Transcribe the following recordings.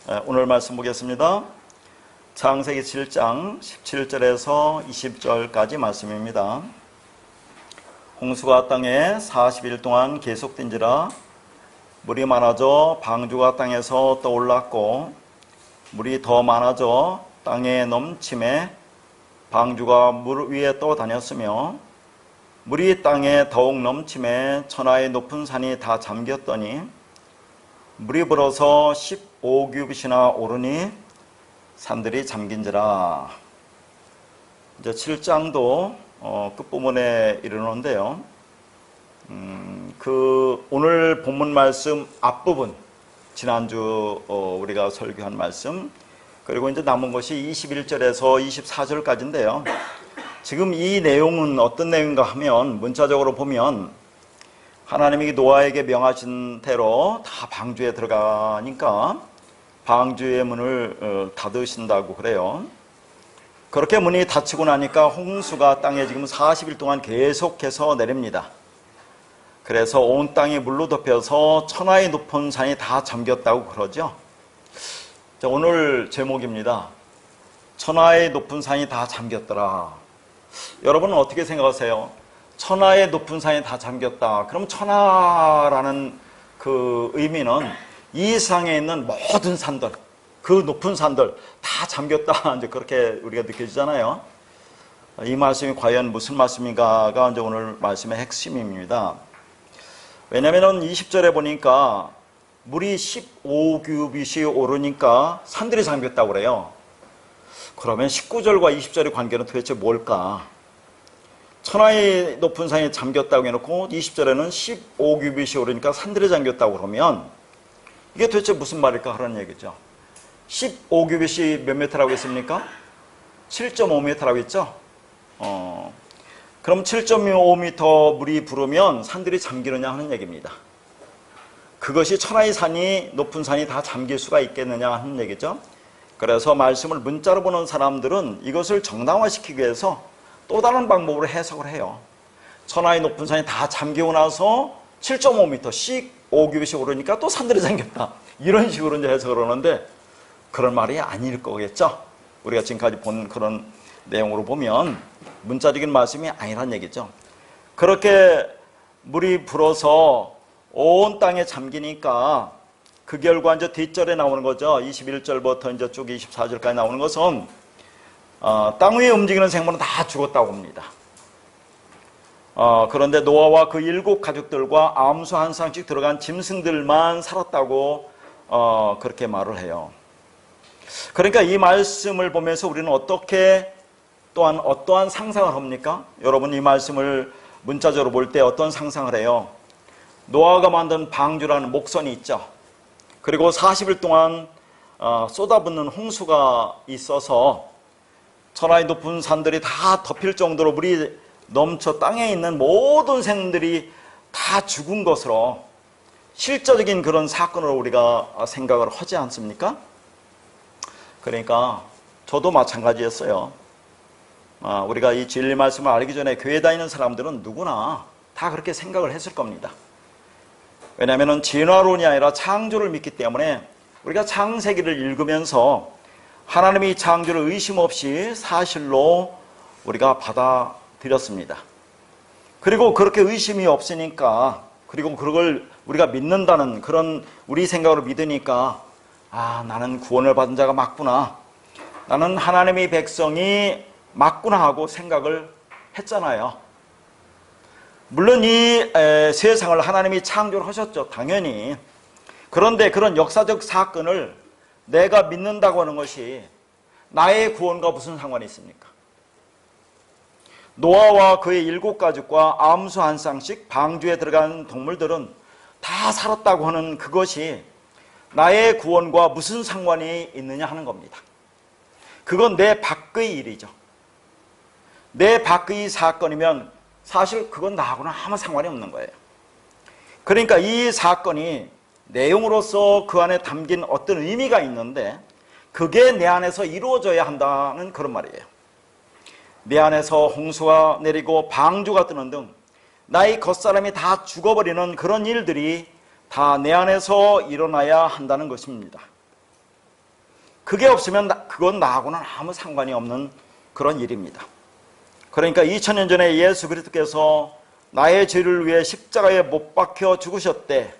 오늘 말씀 보겠습니다. 창세기 7장 17절에서 20절까지 말씀입니다. 홍수가 땅에 40일 동안 계속된지라 물이 많아져 방주가 땅에서 떠올랐고 물이 더 많아져 땅에 넘침에 방주가 물 위에 떠다녔으며 물이 땅에 더욱 넘침에 천하의 높은 산이 다 잠겼더니 물이 불어서 15규빗이나 오르니 산들이 잠긴지라. 이제 7장도 끝부분에 이르는데요. 오늘 본문 말씀 앞부분, 지난주 우리가 설교한 말씀, 그리고 이제 남은 것이 21절에서 24절까지인데요. 지금 이 내용은 어떤 내용인가 하면 문자적으로 보면 하나님이 노아에게 명하신 대로 다 방주에 들어가니까 방주의 문을 닫으신다고 그래요. 그렇게 문이 닫히고 나니까 홍수가 땅에 지금 40일 동안 계속해서 내립니다. 그래서 온 땅이 물로 덮여서 천하의 높은 산이 다 잠겼다고 그러죠. 자, 오늘 제목입니다. 천하의 높은 산이 다 잠겼더라. 여러분은 어떻게 생각하세요? 천하의 높은 산이 다 잠겼다. 그럼 천하라는 그 의미는 이 세상에 있는 모든 산들, 그 높은 산들 다 잠겼다. 이제 그렇게 우리가 느껴지잖아요. 이 말씀이 과연 무슨 말씀인가가 이제 오늘 말씀의 핵심입니다. 왜냐면은 20절에 보니까 물이 15규빗이 오르니까 산들이 잠겼다고 그래요. 그러면 19절과 20절의 관계는 도대체 뭘까? 천하의 높은 산이 잠겼다고 해놓고 20절에는 15규빗이 오르니까 산들이 잠겼다고 그러면 이게 도대체 무슨 말일까 하는 얘기죠. 15규빗이 몇 미터라고 했습니까? 7.5m라고 했죠? 그럼 7.5m 물이 부르면 산들이 잠기느냐 하는 얘기입니다. 그것이 천하의 산이, 높은 산이 다 잠길 수가 있겠느냐 하는 얘기죠. 그래서 말씀을 문자로 보는 사람들은 이것을 정당화시키기 위해서 또 다른 방법으로 해석을 해요. 천하의 높은 산이 다 잠기고 나서 7.5m, 15규빗이 오르니까 또 산들이 잠겼다. 이런 식으로 이제 해석을 하는데 그런 말이 아닐 거겠죠. 우리가 지금까지 본 그런 내용으로 보면 문자적인 말씀이 아니란 얘기죠. 그렇게 물이 불어서 온 땅에 잠기니까 그 결과 이제 뒷절에 나오는 거죠. 21절부터 이제 쭉 24절까지 나오는 것은 땅 위에 움직이는 생물은 다 죽었다고 합니다. 그런데 노아와 그 7 가족들과 암수 한 쌍씩 들어간 짐승들만 살았다고 그렇게 말을 해요. 그러니까 이 말씀을 보면서 우리는 또한 어떠한 상상을 합니까? 여러분 이 말씀을 문자적으로 볼 때 어떤 상상을 해요? 노아가 만든 방주라는 목선이 있죠. 그리고 40일 동안 쏟아붓는 홍수가 있어서 천하의 높은 산들이 다 덮일 정도로 물이 넘쳐 땅에 있는 모든 생물들이 다 죽은 것으로 실제적인 그런 사건으로 우리가 생각을 하지 않습니까? 그러니까 저도 마찬가지였어요. 우리가 이 진리 말씀을 알기 전에 교회 다니는 사람들은 누구나 다 그렇게 생각을 했을 겁니다. 왜냐하면 진화론이 아니라 창조를 믿기 때문에 우리가 창세기를 읽으면서 하나님이 창조를 의심 없이 사실로 우리가 받아들였습니다. 그리고 그렇게 의심이 없으니까, 그리고 그걸 우리가 믿는다는 그런 우리 생각으로 믿으니까 나는 구원을 받은 자가 맞구나, 나는 하나님의 백성이 맞구나 하고 생각을 했잖아요. 물론 이 세상을 하나님이 창조를 하셨죠. 당연히. 그런데 그런 역사적 사건을 내가 믿는다고 하는 것이 나의 구원과 무슨 상관이 있습니까? 노아와 그의 7 가족과 암수 한 쌍씩 방주에 들어간 동물들은 다 살았다고 하는 그것이 나의 구원과 무슨 상관이 있느냐 하는 겁니다. 그건 내 밖의 일이죠. 내 밖의 사건이면 사실 그건 나하고는 아무 상관이 없는 거예요. 그러니까 이 사건이 내용으로서 그 안에 담긴 어떤 의미가 있는데 그게 내 안에서 이루어져야 한다는 그런 말이에요. 내 안에서 홍수가 내리고 방주가 뜨는 등 나의 겉사람이 다 죽어버리는 그런 일들이 다 내 안에서 일어나야 한다는 것입니다. 그게 없으면 그건 나하고는 아무 상관이 없는 그런 일입니다. 그러니까 2000년 전에 예수 그리스도께서 나의 죄를 위해 십자가에 못 박혀 죽으셨대.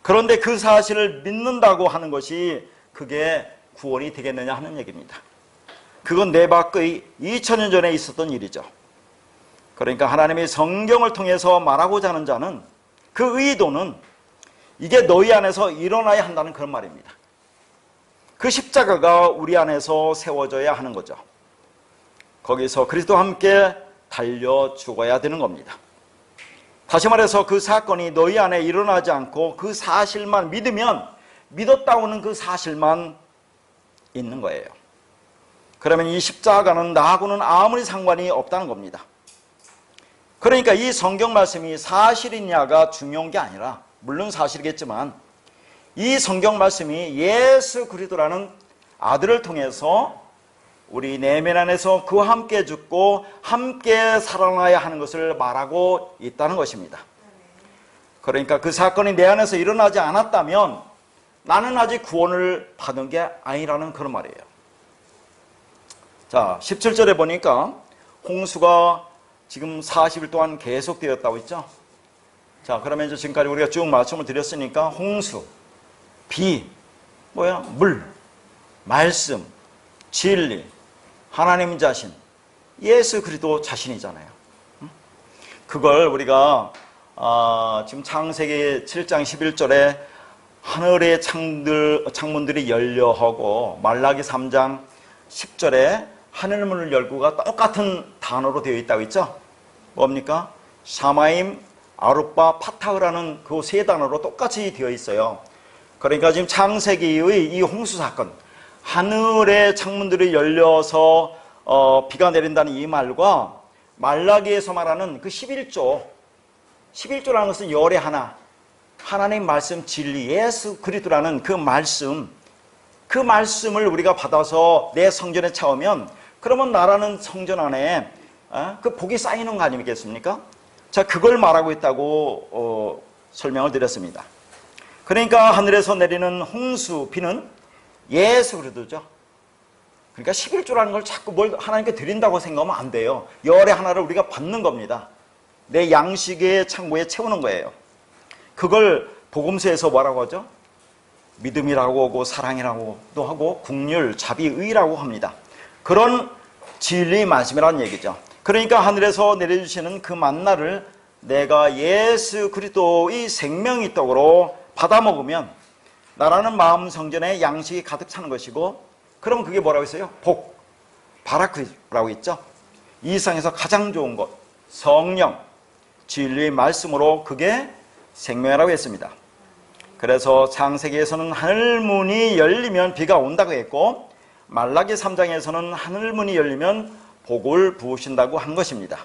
그런데 그 사실을 믿는다고 하는 것이 그게 구원이 되겠느냐 하는 얘기입니다. 그건 내 밖의 2000년 전에 있었던 일이죠. 그러니까 하나님이 성경을 통해서 말하고자 하는 자는 그 의도는 이게 너희 안에서 일어나야 한다는 그런 말입니다. 그 십자가가 우리 안에서 세워져야 하는 거죠. 거기서 그리스도와 함께 달려 죽어야 되는 겁니다. 다시 말해서 그 사건이 너희 안에 일어나지 않고 그 사실만 믿으면 믿었다고는 그 사실만 있는 거예요. 그러면 이 십자가는 나하고는 아무리 상관이 없다는 겁니다. 그러니까 이 성경 말씀이 사실이냐가 중요한 게 아니라, 물론 사실이겠지만 이 성경 말씀이 예수 그리스도라는 아들을 통해서 우리 내면 안에서 그와 함께 죽고 함께 살아나야 하는 것을 말하고 있다는 것입니다. 그러니까 그 사건이 내 안에서 일어나지 않았다면 나는 아직 구원을 받은 게 아니라는 그런 말이에요. 자, 17절에 보니까 홍수가 지금 40일 동안 계속되었다고 했죠. 자, 그러면 이제 지금까지 우리가 쭉 말씀을 드렸으니까 홍수, 비, 물, 말씀, 진리, 하나님 자신, 예수 그리스도 자신이잖아요. 그걸 우리가 지금 창세기 7장 11절에 하늘의 창문들이 열려하고 말라기 3장 10절에 하늘문을 열고가 똑같은 단어로 되어 있다고 했죠. 뭡니까? 샤마임, 아룻바, 파타흐라는 그 세 단어로 똑같이 되어 있어요. 그러니까 지금 창세기의 이 홍수 사건, 하늘의 창문들이 열려서 비가 내린다는 이 말과 말라기에서 말하는 그 11조라는 것은 열의 하나, 하나님 말씀 진리, 예수 그리스도라는 그 말씀을 우리가 받아서 내 성전에 차오면 그러면 나라는 성전 안에 그 복이 쌓이는 거 아니겠습니까? 자, 그걸 말하고 있다고 설명을 드렸습니다. 그러니까 하늘에서 내리는 홍수, 비는 예수 그리스도죠. 그러니까 11조라는 걸 자꾸 뭘 하나님께 드린다고 생각하면 안 돼요. 열의 하나를 우리가 받는 겁니다. 내 양식의 창고에 채우는 거예요. 그걸 복음서에서 뭐라고 하죠? 믿음이라고 하고 사랑이라고도 하고 국률, 자비, 의라고 합니다. 그런 진리 말씀이라는 얘기죠. 그러니까 하늘에서 내려주시는 그 만나를 내가 예수 그리스도의 생명의 떡으로 받아 먹으면 나라는 마음 성전에 양식이 가득 차는 것이고, 그럼 그게 뭐라고 했어요? 복, 바라크라고 했죠. 이 세상에서 가장 좋은 것, 성령, 진리의 말씀으로 그게 생명이라고 했습니다. 그래서 창세기에서는 하늘문이 열리면 비가 온다고 했고, 말라기 3장에서는 하늘문이 열리면 복을 부으신다고 한 것입니다.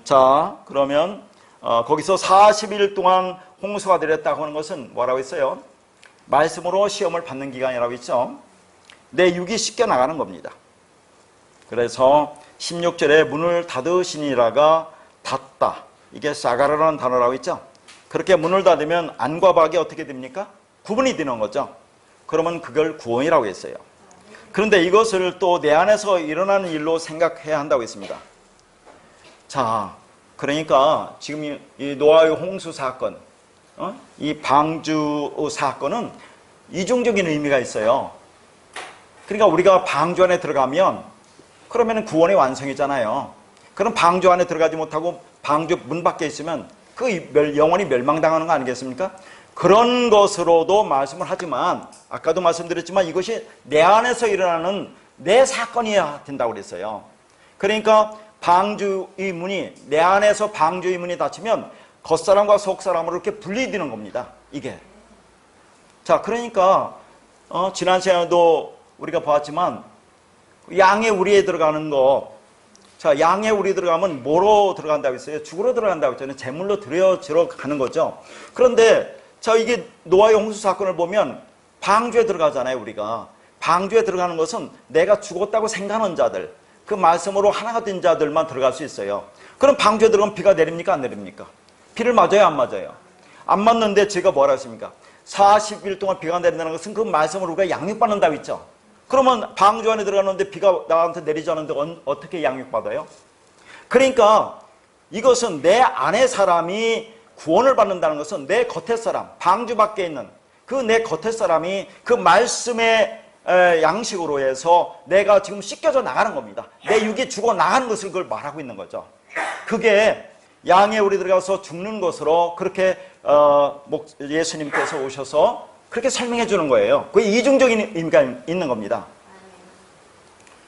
자, 그러면 거기서 40일 동안 홍수가 내렸다고 하는 것은 뭐라고 했어요? 말씀으로 시험을 받는 기간이라고 했죠. 내 육이 씻겨 나가는 겁니다. 그래서 16절에 문을 닫으시니라가 닫다, 이게 사가라라는 단어라고 했죠. 그렇게 문을 닫으면 안과 밖이 어떻게 됩니까? 구분이 되는 거죠. 그러면 그걸 구원이라고 했어요. 그런데 이것을 또 내 안에서 일어나는 일로 생각해야 한다고 했습니다. 자, 그러니까 지금 이 노아의 홍수 사건, 이 방주 사건은 이중적인 의미가 있어요. 그러니까 우리가 방주 안에 들어가면 그러면 구원의 완성이잖아요. 그럼 방주 안에 들어가지 못하고 방주 문 밖에 있으면 그 영원히 멸망당하는 거 아니겠습니까? 그런 것으로도 말씀을 하지만, 아까도 말씀드렸지만 이것이 내 안에서 일어나는 내 사건이어야 된다고 그랬어요. 그러니까 방주의 문이, 내 안에서 방주의 문이 닫히면 겉사람과 속사람으로 이렇게 분리되는 겁니다. 이게. 자, 그러니까 지난 시간에도 우리가 봤지만 양의 우리에 들어가는 거, 자, 양의 우리 들어가면 뭐로 들어간다고 했어요? 죽으로 들어간다고 했잖아요. 제물로 들어가는 거죠. 그런데 자, 이게 노아의 홍수 사건을 보면 방주에 들어가잖아요. 우리가 방주에 들어가는 것은 내가 죽었다고 생각하는 자들, 그 말씀으로 하나가 된 자들만 들어갈 수 있어요. 그럼 방주에 들어가면 비가 내립니까? 안 내립니까? 비를 맞아요? 안 맞아요? 안 맞는데 제가 뭐라 했습니까? 40일 동안 비가 내린다는 것은 그 말씀을 우리가 양육받는다고 했죠. 그러면 방주 안에 들어가는데 비가 나한테 내리지 않는데 어떻게 양육받아요? 그러니까 이것은 내 안의 사람이 구원을 받는다는 것은 내 겉의 사람, 방주 밖에 있는 그 내 겉의 사람이 그 말씀의 양식으로 해서 내가 지금 씻겨져 나가는 겁니다. 내 육이 죽어 나가는 것을 그걸 말하고 있는 거죠. 그게 양에 우리 들어가서 죽는 것으로 그렇게 예수님께서 오셔서 그렇게 설명해 주는 거예요. 그게 이중적인 의미가 있는 겁니다.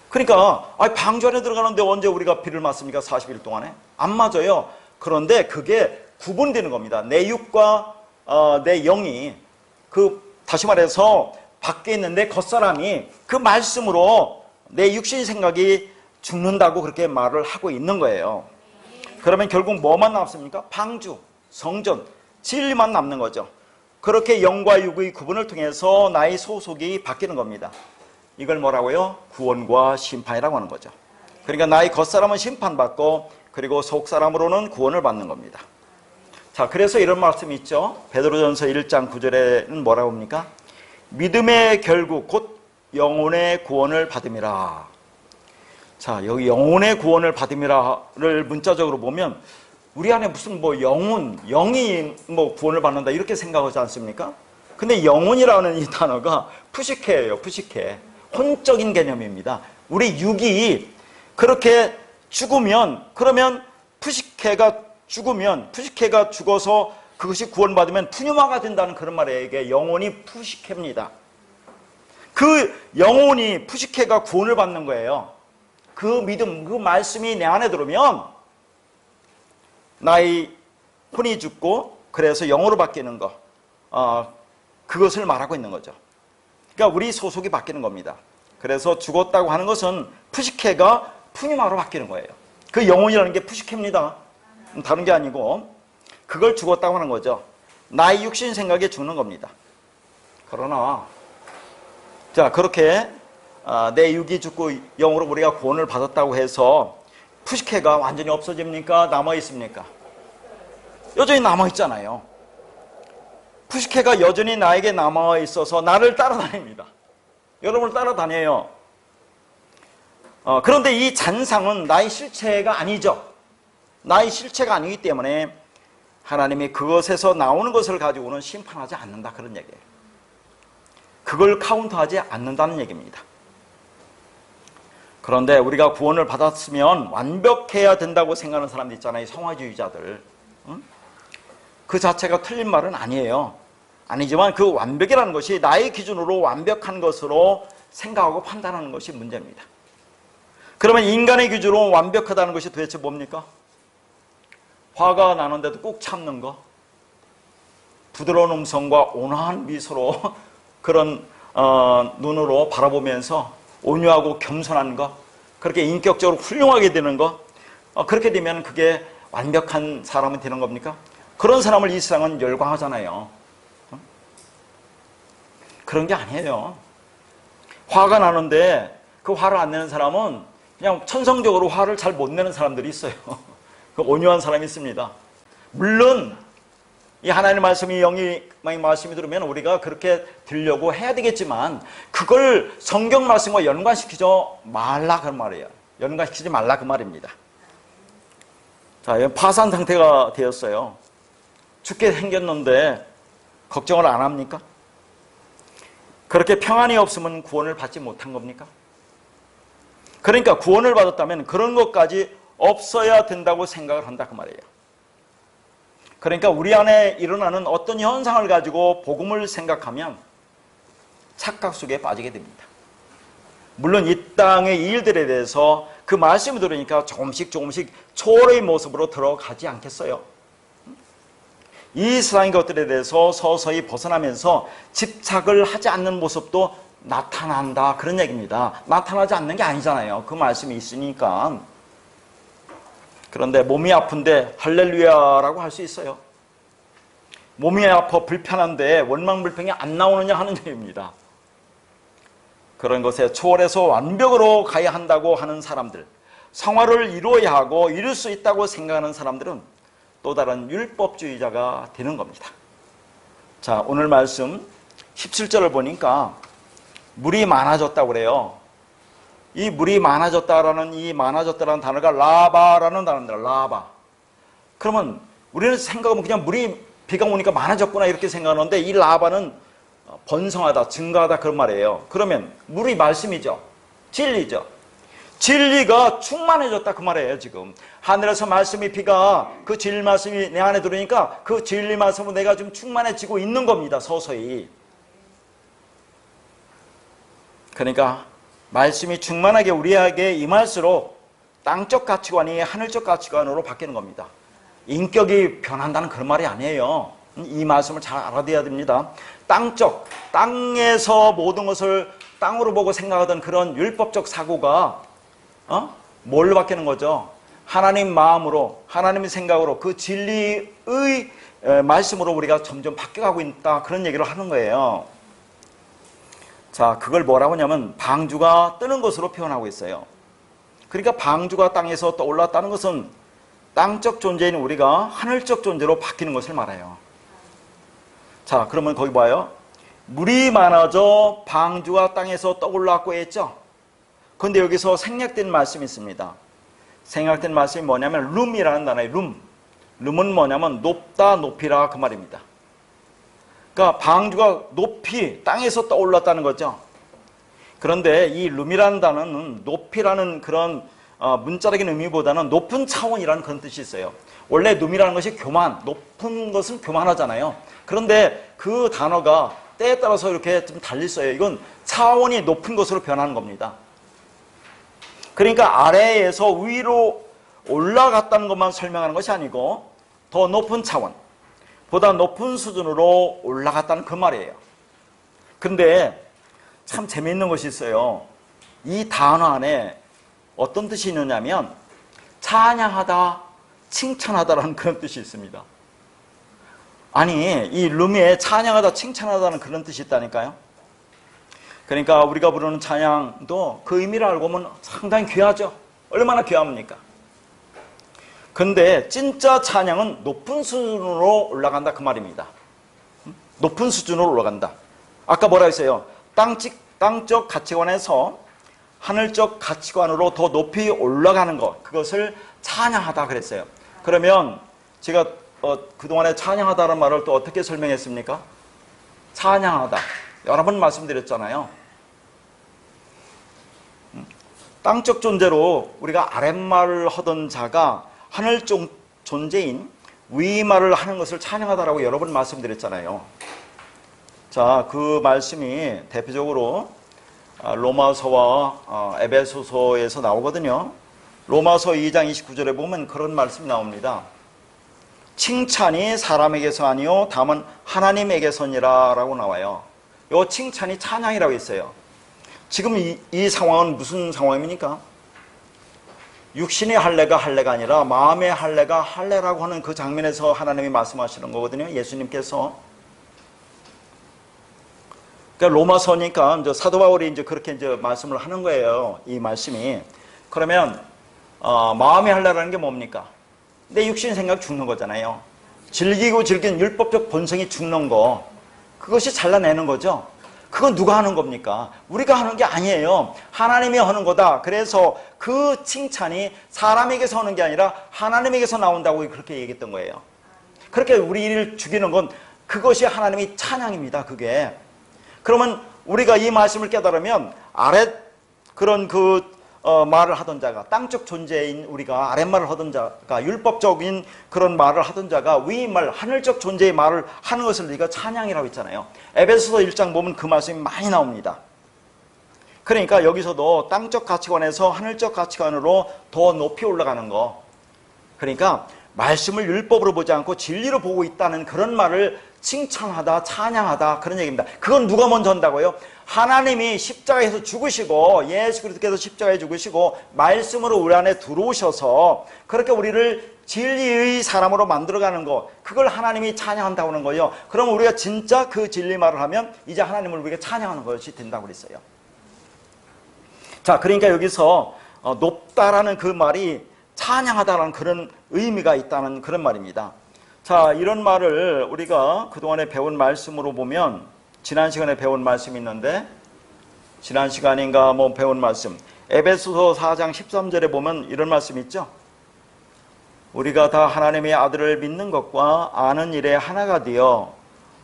그러니까 방주 안에 들어가는데 언제 우리가 비를 맞습니까? 40일 동안에? 안 맞아요. 그런데 그게 구분되는 겁니다. 내 육과 내 영이 다시 말해서 밖에 있는 내 겉사람이 그 말씀으로 내 육신 생각이 죽는다고 그렇게 말을 하고 있는 거예요. 그러면 결국 뭐만 남습니까? 방주, 성전, 진리만 남는 거죠. 그렇게 영과 육의 구분을 통해서 나의 소속이 바뀌는 겁니다. 이걸 뭐라고요? 구원과 심판이라고 하는 거죠. 그러니까 나의 겉사람은 심판받고 그리고 속사람으로는 구원을 받는 겁니다. 자, 그래서 이런 말씀이 있죠. 베드로전서 1장 9절에는 뭐라고 합니까? 믿음의 결국 곧 영혼의 구원을 받음이라. 자, 여기 영혼의 구원을 받음이라를 문자적으로 보면 우리 안에 무슨 영이 구원을 받는다 이렇게 생각하지 않습니까? 근데 영혼이라는 이 단어가 푸시케예요. 푸시케. 혼적인 개념입니다. 우리 육이 그렇게 죽으면 그러면 푸시케가 죽어서 그것이 구원받으면 푸뉴마가 된다는 그런 말이에요. 이게 영혼이 푸시케입니다. 그 영혼이 푸시케가 구원을 받는 거예요. 그 믿음, 그 말씀이 내 안에 들어오면 나의 혼이 죽고 그래서 영으로 바뀌는 거, 그것을 말하고 있는 거죠. 그러니까 우리 소속이 바뀌는 겁니다. 그래서 죽었다고 하는 것은 푸시케가 푸뉴마로 바뀌는 거예요. 그 영혼이라는 게 푸시케입니다. 다른 게 아니고 그걸 죽었다고 하는 거죠. 나의 육신 생각에 죽는 겁니다. 그러나 자, 그렇게 내 육이 죽고 영으로 우리가 구원을 받았다고 해서 푸시케가 완전히 없어집니까? 남아있습니까? 여전히 남아있잖아요. 푸시케가 여전히 나에게 남아있어서 나를 따라다닙니다. 여러분을 따라다녀요. 그런데 이 잔상은 나의 실체가 아니죠. 나의 실체가 아니기 때문에 하나님이 그것에서 나오는 것을 가지고는 심판하지 않는다, 그런 얘기예요. 그걸 카운트하지 않는다는 얘기입니다. 그런데 우리가 구원을 받았으면 완벽해야 된다고 생각하는 사람들 있잖아요. 성화주의자들. 그 자체가 틀린 말은 아니에요. 아니지만 그 완벽이라는 것이 나의 기준으로 완벽한 것으로 생각하고 판단하는 것이 문제입니다. 그러면 인간의 기준으로 완벽하다는 것이 도대체 뭡니까? 화가 나는데도 꾹 참는 거, 부드러운 음성과 온화한 미소로 그런 눈으로 바라보면서 온유하고 겸손한 거, 그렇게 인격적으로 훌륭하게 되는 거, 그렇게 되면 그게 완벽한 사람이 되는 겁니까? 그런 사람을 이 세상은 열광하잖아요. 그런 게 아니에요. 화가 나는데 그 화를 안 내는 사람은 그냥 천성적으로 화를 잘 못 내는 사람들이 있어요. 그 온유한 사람이 있습니다. 물론 이 하나님의 말씀이 영이 말씀이 들으면 우리가 그렇게 들려고 해야 되겠지만 그걸 성경 말씀과 연관시키지 말라 그 말이에요. 연관시키지 말라 그 말입니다. 자, 파산 상태가 되었어요. 죽게 생겼는데 걱정을 안 합니까? 그렇게 평안이 없으면 구원을 받지 못한 겁니까? 그러니까 구원을 받았다면 그런 것까지 없어야 된다고 생각을 한다 그 말이에요. 그러니까 우리 안에 일어나는 어떤 현상을 가지고 복음을 생각하면 착각 속에 빠지게 됩니다. 물론 이 땅의 일들에 대해서 그 말씀을 들으니까 조금씩 초월의 모습으로 들어가지 않겠어요? 이 세상의 것들에 대해서 서서히 벗어나면서 집착을 하지 않는 모습도 나타난다 그런 얘기입니다. 나타나지 않는 게 아니잖아요. 그 말씀이 있으니까. 그런데 몸이 아픈데 할렐루야라고 할 수 있어요. 몸이 아파 불편한데 원망불평이 안 나오느냐 하는 얘기입니다. 그런 것에 초월해서 완벽으로 가야 한다고 하는 사람들, 성화를 이루어야 하고 이룰 수 있다고 생각하는 사람들은 또 다른 율법주의자가 되는 겁니다. 자, 오늘 말씀 17절을 보니까 물이 많아졌다고 그래요. 이 물이 많아졌다라는 이 많아졌다라는 단어가 라바라는 단어입니다. 라바. 그러면 우리는 생각하면 그냥 물이 비가 오니까 많아졌구나 이렇게 생각하는데 이 라바는 번성하다, 증가하다 그런 말이에요. 그러면 물이 말씀이죠. 진리죠. 진리가 충만해졌다 그 말이에요. 지금 하늘에서 말씀이 비가 그 진리 말씀이 내 안에 들어오니까 그 진리 말씀으로 내가 좀 충만해지고 있는 겁니다. 서서히. 그러니까 말씀이 충만하게 우리에게 임할수록 땅적 가치관이 하늘적 가치관으로 바뀌는 겁니다. 인격이 변한다는 그런 말이 아니에요. 이 말씀을 잘 알아둬야 됩니다. 땅적, 땅에서 모든 것을 땅으로 보고 생각하던 그런 율법적 사고가 뭘로 바뀌는 거죠? 하나님 마음으로, 하나님의 생각으로 그 진리의 말씀으로 우리가 점점 바뀌어가고 있다 그런 얘기를 하는 거예요. 자, 그걸 뭐라고 하냐면 방주가 뜨는 것으로 표현하고 있어요. 그러니까 방주가 땅에서 떠올랐다는 것은 땅적 존재인 우리가 하늘적 존재로 바뀌는 것을 말해요. 자, 그러면 거기 봐요. 물이 많아져 방주가 땅에서 떠올랐고 했죠. 그런데 여기서 생략된 말씀이 있습니다. 생략된 말씀이 뭐냐면 룸이라는 단어예요. 룸. 룸은 뭐냐면 높다, 높이라 그 말입니다. 그러니까 방주가 높이 땅에서 떠올랐다는 거죠. 그런데 이 룸이라는 단어는 높이라는 그런 문자적인 의미보다는 높은 차원이라는 그런 뜻이 있어요. 원래 룸이라는 것이 교만, 높은 것은 교만하잖아요. 그런데 그 단어가 때에 따라서 이렇게 좀 달리 써요. 이건 차원이 높은 것으로 변하는 겁니다. 그러니까 아래에서 위로 올라갔다는 것만 설명하는 것이 아니고 더 높은 차원, 보다 높은 수준으로 올라갔다는 그 말이에요. 근데 참 재미있는 것이 있어요. 이 단어 안에 어떤 뜻이 있느냐면 찬양하다, 칭찬하다라는 그런 뜻이 있습니다. 아니, 이 룸에 찬양하다, 칭찬하다는 그런 뜻이 있다니까요. 그러니까 우리가 부르는 찬양도 그 의미를 알고 보면 상당히 귀하죠. 얼마나 귀합니까? 근데 진짜 찬양은 높은 수준으로 올라간다 그 말입니다. 높은 수준으로 올라간다. 아까 뭐라 했어요? 땅적 가치관에서 하늘적 가치관으로 더 높이 올라가는 것, 그것을 찬양하다 그랬어요. 그러면 제가 그동안에 찬양하다는 말을 또 어떻게 설명했습니까? 찬양하다. 여러 번 말씀드렸잖아요. 땅적 존재로 우리가 아랫말을 하던 자가 하늘적 존재인 위말을 하는 것을 찬양하다라고 여러 번 말씀드렸잖아요. 자, 그 말씀이 대표적으로 로마서와 에베소서에서 나오거든요. 로마서 2장 29절에 보면 그런 말씀이 나옵니다. 칭찬이 사람에게서 아니요 다만 하나님에게서니라 라고 나와요. 이 칭찬이 찬양이라고 했어요. 지금 이 상황은 무슨 상황입니까? 육신의 할례가 할례가 아니라 마음의 할례가 할례라고 하는 그 장면에서 하나님이 말씀하시는 거거든요. 예수님께서. 그러니까 로마서니까 이제 사도 바울이 이제 그렇게 이제 말씀을 하는 거예요. 이 말씀이. 그러면 마음의 할례라는 게 뭡니까? 내 육신 생각 죽는 거잖아요. 즐기고 즐기는 율법적 본성이 죽는 거. 그것이 잘라내는 거죠. 그건 누가 하는 겁니까? 우리가 하는 게 아니에요. 하나님이 하는 거다. 그래서 그 칭찬이 사람에게서 하는 게 아니라 하나님에게서 나온다고 그렇게 얘기했던 거예요. 그렇게 우리를 죽이는 건 그것이 하나님의 찬양입니다. 그게. 그러면 우리가 이 말씀을 깨달으면 아랫 그런 말을 하던 자가 땅적 존재인 우리가 아랫말을 하던 자가 율법적인 그런 말을 하던 자가 위말 하늘적 존재의 말을 하는 것을 우리가 찬양이라고 했잖아요. 에베소서 1장 보면 그 말씀이 많이 나옵니다. 그러니까 여기서도 땅적 가치관에서 하늘적 가치관으로 더 높이 올라가는 거. 그러니까 말씀을 율법으로 보지 않고 진리로 보고 있다는 그런 말을 칭찬하다, 찬양하다 그런 얘기입니다. 그건 누가 먼저 한다고요? 하나님이 십자가에서 죽으시고 예수 그리스도께서 십자가에 죽으시고 말씀으로 우리 안에 들어오셔서 그렇게 우리를 진리의 사람으로 만들어가는 거, 그걸 하나님이 찬양한다고 하는 거예요. 그럼 우리가 진짜 그 진리 말을 하면 이제 하나님을 우리가 찬양하는 것이 된다고 그랬어요. 자, 그러니까 여기서 높다라는 그 말이 찬양하다라는 그런 의미가 있다는 그런 말입니다. 자, 이런 말을 우리가 그동안에 배운 말씀으로 보면, 지난 시간에 배운 말씀이 있는데, 지난 시간인가 뭐 배운 말씀, 에베소서 4장 13절에 보면 이런 말씀이 있죠. 우리가 다 하나님의 아들을 믿는 것과 아는 일에 하나가 되어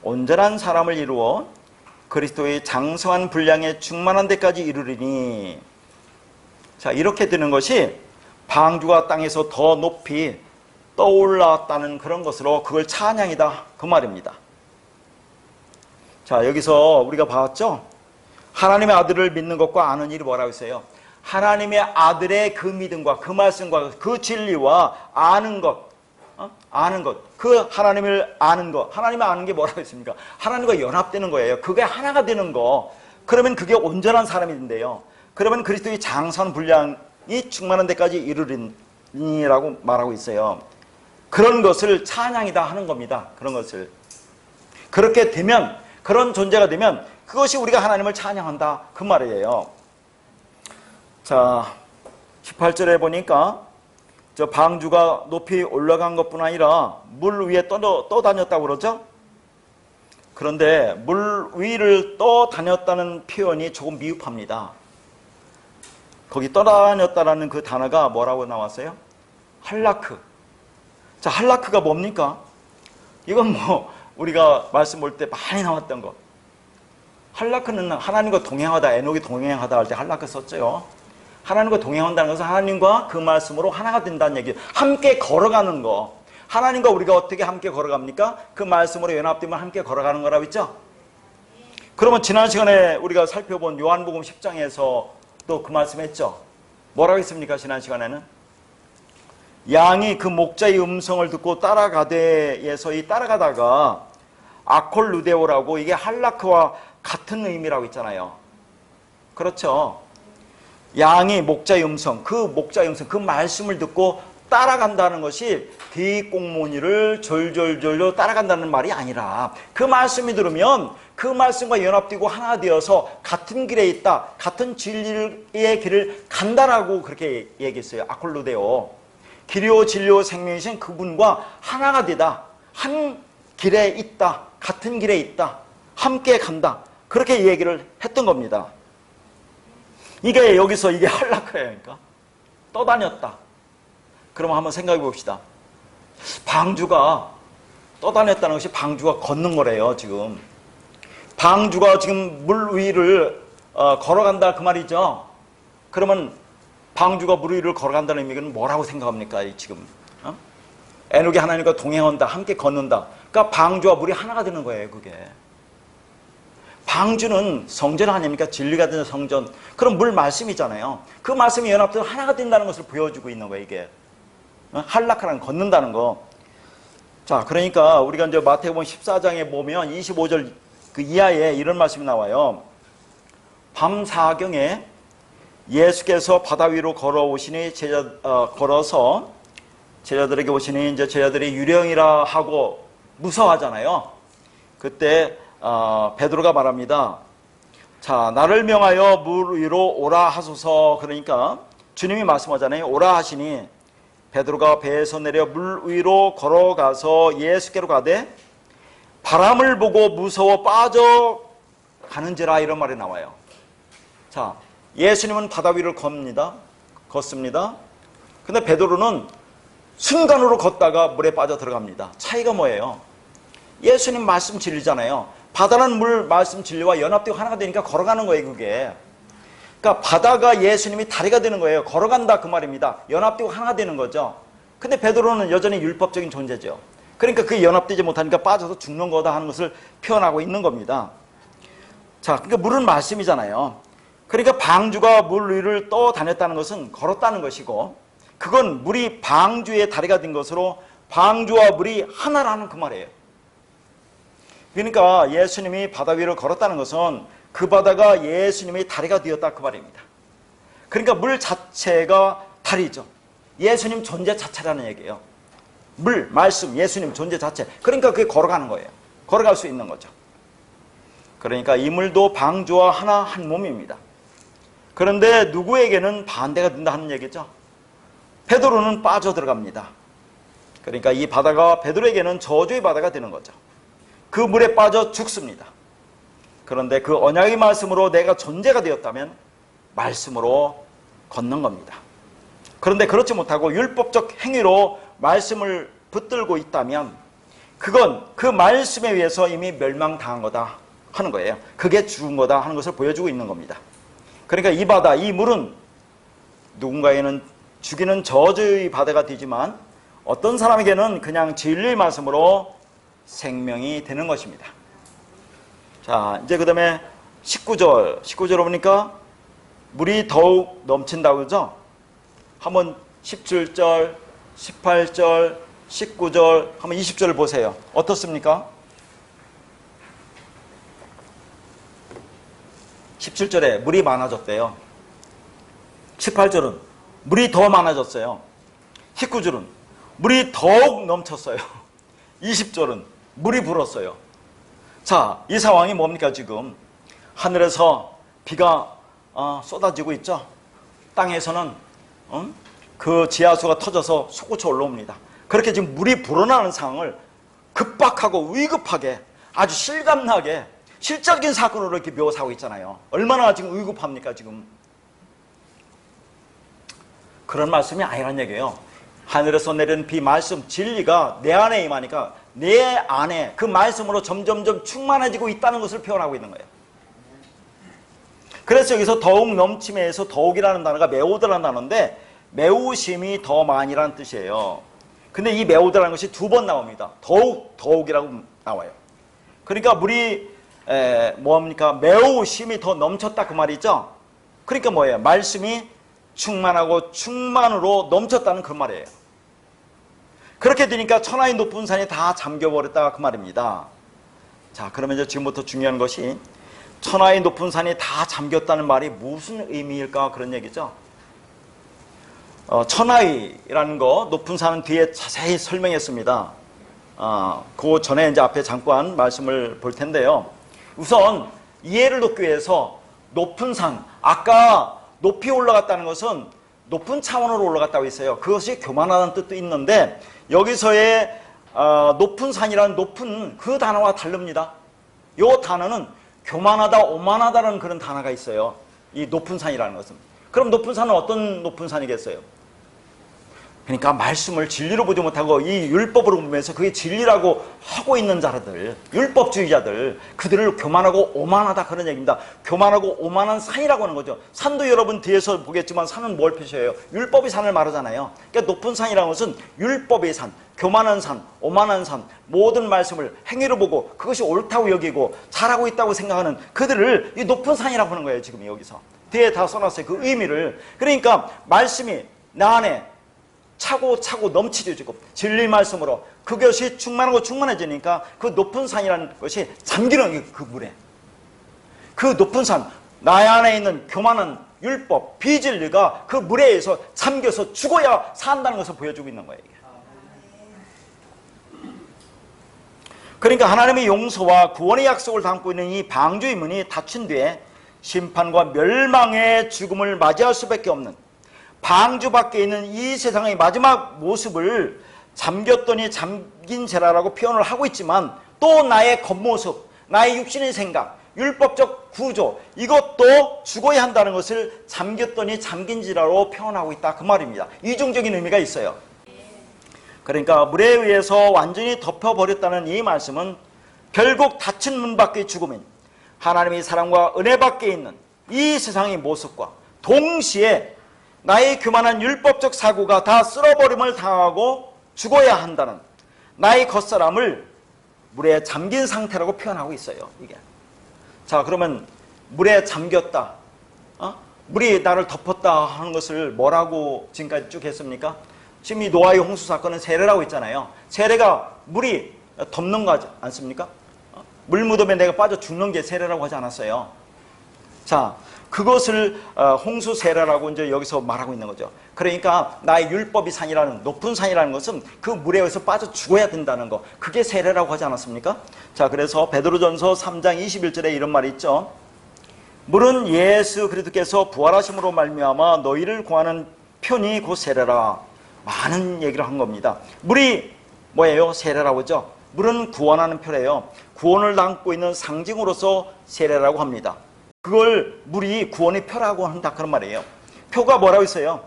온전한 사람을 이루어 그리스도의 장성한 분량에 충만한 데까지 이르리니. 자, 이렇게 되는 것이 방주가 땅에서 더 높이 떠올랐다는 그런 것으로 그걸 찬양이다, 그 말입니다. 자, 여기서 우리가 봤죠? 하나님의 아들을 믿는 것과 아는 일이 뭐라고 했어요? 하나님의 아들의 그 믿음과 그 말씀과 그 진리와 아는 것, 아는 것, 그 하나님을 아는 것, 하나님을 아는 게 뭐라고 했습니까? 하나님과 연합되는 거예요. 그게 하나가 되는 거. 그러면 그게 온전한 사람이 된대요. 그러면 그리스도의 장선 분량이 충만한 데까지 이르리니라고 말하고 있어요. 그런 것을 찬양이다 하는 겁니다. 그런 것을. 그렇게 되면, 그런 존재가 되면 그것이 우리가 하나님을 찬양한다, 그 말이에요. 자, 18절에 보니까 저 방주가 높이 올라간 것뿐 아니라 물 위에 떠다녔다고 그러죠? 그런데 물 위를 떠다녔다는 표현이 조금 미흡합니다. 거기 떠다녔다라는 그 단어가 뭐라고 나왔어요? 할라크. 자, 할라크가 뭡니까? 이건 뭐 우리가 말씀 볼 때 많이 나왔던 것. 할라크는 하나님과 동행하다, 에녹이 동행하다 할 때 할라크 썼죠. 하나님과 동행한다는 것은 하나님과 그 말씀으로 하나가 된다는 얘기예요. 함께 걸어가는 거. 하나님과 우리가 어떻게 함께 걸어갑니까? 그 말씀으로 연합되면 함께 걸어가는 거라고 했죠. 그러면 지난 시간에 우리가 살펴본 요한복음 10장에서 또 그 말씀 했죠. 뭐라고 했습니까? 지난 시간에는 양이 그 목자의 음성을 듣고 따라가되에서 이 따라가다가 아콜루데오라고, 이게 할라크와 같은 의미라고 있잖아요. 그렇죠. 양이 목자의 음성, 그 목자의 음성, 그 말씀을 듣고 따라간다는 것이 뒷공무니를 졸졸졸로 따라간다는 말이 아니라, 그 말씀이 들으면 그 말씀과 연합되고 하나 되어서 같은 길에 있다, 같은 진리의 길을 간다라고 그렇게 얘기했어요. 아콜루데오. 길이요 진리요 생명이신 그분과 하나가 되다, 한 길에 있다, 같은 길에 있다, 함께 간다, 그렇게 얘기를 했던 겁니다. 이게 여기서 이게 할라크라니까, 떠다녔다. 그럼 한번 생각해 봅시다. 방주가 떠다녔다는 것이 방주가 걷는 거래요. 지금 방주가 지금 물 위를 걸어간다, 그 말이죠. 그러면 방주가 물 위를 걸어간다는 의미는 뭐라고 생각합니까? 지금 에녹이 하나님과 동행한다, 함께 걷는다. 그러니까 방주와 물이 하나가 되는 거예요. 그게 방주는 성전 아닙니까? 진리가 되는 성전. 그럼 물 말씀이잖아요. 그 말씀이 연합돼서 하나가 된다는 것을 보여주고 있는 거예요. 이게 할라크랑 걷는다는 거. 자, 그러니까 우리가 이제 마태복음 14장에 보면 25절 그 이하에 이런 말씀이 나와요. 밤 사경에 예수께서 바다 위로 걸어오시니 걸어서 제자들에게 오시니, 이제 제자들이 유령이라 하고 무서워하잖아요. 그때 베드로가 말합니다. 자, 나를 명하여 물 위로 오라 하소서. 그러니까 주님이 말씀하잖아요. 오라 하시니 베드로가 배에서 내려 물 위로 걸어가서 예수께로 가되 바람을 보고 무서워 빠져가는지라, 이런 말이 나와요. 자, 예수님은 바다 위를 걷습니다. 근데 베드로는 순간으로 걷다가 물에 빠져 들어갑니다. 차이가 뭐예요? 예수님 말씀 진리잖아요. 바다는 물 말씀 진리와 연합되고 하나가 되니까 걸어가는 거예요. 그게 그러니까 바다가 예수님이 다리가 되는 거예요. 걸어간다, 그 말입니다. 연합되고 하나가 되는 거죠. 근데 베드로는 여전히 율법적인 존재죠. 그러니까 그게 연합되지 못하니까 빠져서 죽는 거다 하는 것을 표현하고 있는 겁니다. 자, 그러니까 물은 말씀이잖아요. 그러니까 방주가 물 위를 떠다녔다는 것은 걸었다는 것이고, 그건 물이 방주의 다리가 된 것으로 방주와 물이 하나라는 그 말이에요. 그러니까 예수님이 바다 위를 걸었다는 것은 그 바다가 예수님의 다리가 되었다, 그 말입니다. 그러니까 물 자체가 다리죠. 예수님 존재 자체라는 얘기예요. 물, 말씀, 예수님 존재 자체. 그러니까 그게 걸어가는 거예요. 걸어갈 수 있는 거죠. 그러니까 이 물도 방주와 하나 한 몸입니다. 그런데 누구에게는 반대가 된다 하는 얘기죠. 베드로는 빠져 들어갑니다. 그러니까 이 바다가 베드로에게는 저주의 바다가 되는 거죠. 그 물에 빠져 죽습니다. 그런데 그 언약의 말씀으로 내가 존재가 되었다면 말씀으로 걷는 겁니다. 그런데 그렇지 못하고 율법적 행위로 말씀을 붙들고 있다면 그건 그 말씀에 의해서 이미 멸망당한 거다 하는 거예요. 그게 죽은 거다 하는 것을 보여주고 있는 겁니다. 그러니까 이 바다, 이 물은 누군가에는 죽이는 저주의 바다가 되지만 어떤 사람에게는 그냥 진리의 말씀으로 생명이 되는 것입니다. 자, 이제 그 다음에 19절 보니까 물이 더욱 넘친다고 그러죠? 한번 17절, 18절, 19절, 한번 20절을 보세요. 어떻습니까? 17절에 물이 많아졌대요. 18절은 물이 더 많아졌어요. 19절은 물이 더욱 넘쳤어요. 20절은 물이 불었어요. 자, 이 상황이 뭡니까 지금? 하늘에서 비가 쏟아지고 있죠. 땅에서는 그 지하수가 터져서 솟구쳐 올라옵니다. 그렇게 지금 물이 불어나는 상황을 급박하고 위급하게 아주 실감나게 실적인 사건으로 이렇게 묘사하고 있잖아요. 얼마나 지금 위급합니까 지금? 그런 말씀이 아니란 얘기예요. 하늘에서 내리는 비 말씀 진리가 내 안에 임하니까 내 안에 그 말씀으로 점점점 충만해지고 있다는 것을 표현하고 있는 거예요. 그래서 여기서 더욱 넘침에서 더욱이라는 단어가 매우더라는 단어인데 매우심이 더 많이라는 뜻이에요. 근데 이 매우더라는 것이 두 번 나옵니다. 더욱이라고 나와요. 그러니까 물이 뭡니까? 매우심이 더 넘쳤다 그 말이죠. 그러니까 뭐예요? 말씀이 충만하고 충만으로 넘쳤다는 그 말이에요. 그렇게 되니까 천하의 높은 산이 다 잠겨버렸다 그 말입니다. 자, 그러면 이제 지금부터 중요한 것이 천하의 높은 산이 다 잠겼다는 말이 무슨 의미일까 그런 얘기죠. 천하의라는 거 높은 산은 뒤에 자세히 설명했습니다. 그 전에 이제 앞에 잠깐 말씀을 볼 텐데요. 우선 이해를 돕기 위해서 높은 산, 아까 높이 올라갔다는 것은 높은 차원으로 올라갔다고 했어요. 그것이 교만하다는 뜻도 있는데 여기서의 높은 산이라는 높은 그 단어와 다릅니다. 이 단어는 교만하다, 오만하다는 그런 단어가 있어요. 이 높은 산이라는 것은. 그럼 높은 산은 어떤 높은 산이겠어요? 그러니까 말씀을 진리로 보지 못하고 이 율법으로 보면서 그게 진리라고 하고 있는 자들, 율법주의자들, 그들을 교만하고 오만하다 그런 얘기입니다. 교만하고 오만한 산이라고 하는 거죠. 산도 여러분 뒤에서 보겠지만 산은 뭘 표시해요? 율법의 산을 말하잖아요. 그러니까 높은 산이라는 것은 율법의 산, 교만한 산, 오만한 산, 모든 말씀을 행위로 보고 그것이 옳다고 여기고 잘하고 있다고 생각하는 그들을 이 높은 산이라고 하는 거예요. 지금 여기서 뒤에 다 써놨어요. 그 의미를. 그러니까 말씀이 나 안에 차고 넘치죠. 지금 진리 말씀으로 그것이 충만하고 충만해지니까 그 높은 산이라는 것이 잠기는 그 물에, 그 높은 산, 나의 안에 있는 교만한 율법, 비진리가 그 물에 의해서 잠겨서 죽어야 산다는 것을 보여주고 있는 거예요. 그러니까 하나님의 용서와 구원의 약속을 담고 있는 이 방주의 문이 닫힌 뒤에 심판과 멸망의 죽음을 맞이할 수밖에 없는 방주 밖에 있는 이 세상의 마지막 모습을 잠겼더니 잠긴 죄라라고 표현을 하고 있지만 또 나의 겉모습, 나의 육신의 생각, 율법적 구조 이것도 죽어야 한다는 것을 잠겼더니 잠긴 죄라로 표현하고 있다 그 말입니다. 이중적인 의미가 있어요. 그러니까 물에 의해서 완전히 덮여버렸다는 이 말씀은 결국 닫힌 문 밖의 죽음인 하나님의 사랑과 은혜 밖에 있는 이 세상의 모습과 동시에 나의 교만한 율법적 사고가 다 쓸어버림을 당하고 죽어야 한다는 나의 겉사람을 물에 잠긴 상태라고 표현하고 있어요. 이게. 자, 그러면 물에 잠겼다, 물이 나를 덮었다 하는 것을 뭐라고 지금까지 쭉 했습니까? 지금 이 노아의 홍수 사건은 세례라고 했잖아요. 세례가 물이 덮는 거 하지 않습니까? 물 무덤에 내가 빠져 죽는 게 세례라고 하지 않았어요. 자, 그것을 홍수 세례라고 이제 여기서 말하고 있는 거죠. 그러니까 나의 율법이 산이라는 높은 산이라는 것은 그 물에 의해서 빠져 죽어야 된다는 거, 그게 세례라고 하지 않았습니까? 자, 그래서 베드로전서 3장 21절에 이런 말이 있죠. 물은 예수 그리스도께서 부활하심으로 말미암아 너희를 구하는 편이 곧 세례라. 많은 얘기를 한 겁니다. 물이 뭐예요? 세례라고 하죠. 물은 구원하는 표래요. 구원을 담고 있는 상징으로서 세례라고 합니다. 그걸 물이 구원의 표라고 한다 그런 말이에요. 표가 뭐라고 있어요?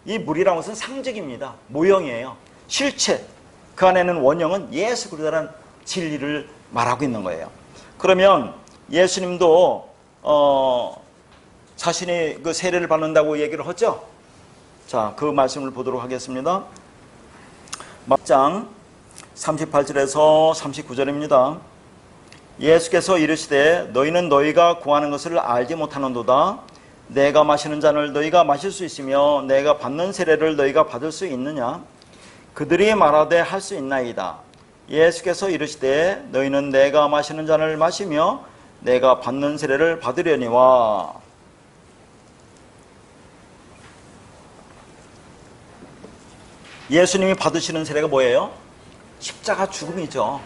이 물이라는 것은 상징입니다. 모형이에요. 실체, 그 안에는 원형은 예수 그리스도라는 진리를 말하고 있는 거예요. 그러면 예수님도 자신이 그 세례를 받는다고 얘기를 하죠. 자, 그 말씀을 보도록 하겠습니다. 막장 38절에서 39절입니다. 예수께서 이르시되 너희는 너희가 구하는 것을 알지 못하는도다. 내가 마시는 잔을 너희가 마실 수 있으며 내가 받는 세례를 너희가 받을 수 있느냐? 그들이 말하되 할 수 있나이다. 예수께서 이르시되 너희는 내가 마시는 잔을 마시며 내가 받는 세례를 받으려니와. 예수님이 받으시는 세례가 뭐예요? 십자가 죽음이죠.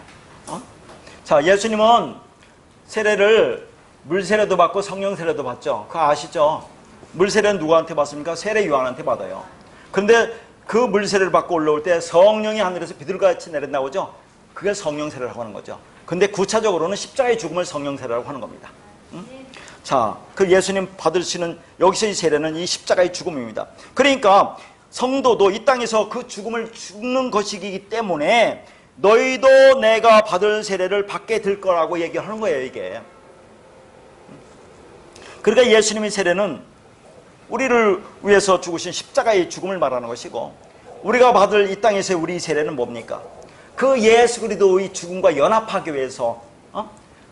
자, 예수님은 세례를 물세례도 받고 성령 세례도 받죠. 그거 아시죠? 물세례는 누구한테 받습니까? 세례 요한한테 받아요. 그런데 그 물세례를 받고 올라올 때 성령이 하늘에서 비둘기같이 내린다고 하죠. 그게 성령 세례라고 하는 거죠. 근데 구체적으로는 십자가의 죽음을 성령 세례라고 하는 겁니다. 자, 그 예수님 받으시는 여기서 이 세례는 이 십자가의 죽음입니다. 그러니까 성도도 이 땅에서 그 죽음을 죽는 것이기 때문에 너희도 내가 받을 세례를 받게 될 거라고 얘기하는 거예요, 이게. 그러니까 예수님의 세례는 우리를 위해서 죽으신 십자가의 죽음을 말하는 것이고, 우리가 받을 이 땅에서의 우리 세례는 뭡니까? 그 예수 그리스도의 죽음과 연합하기 위해서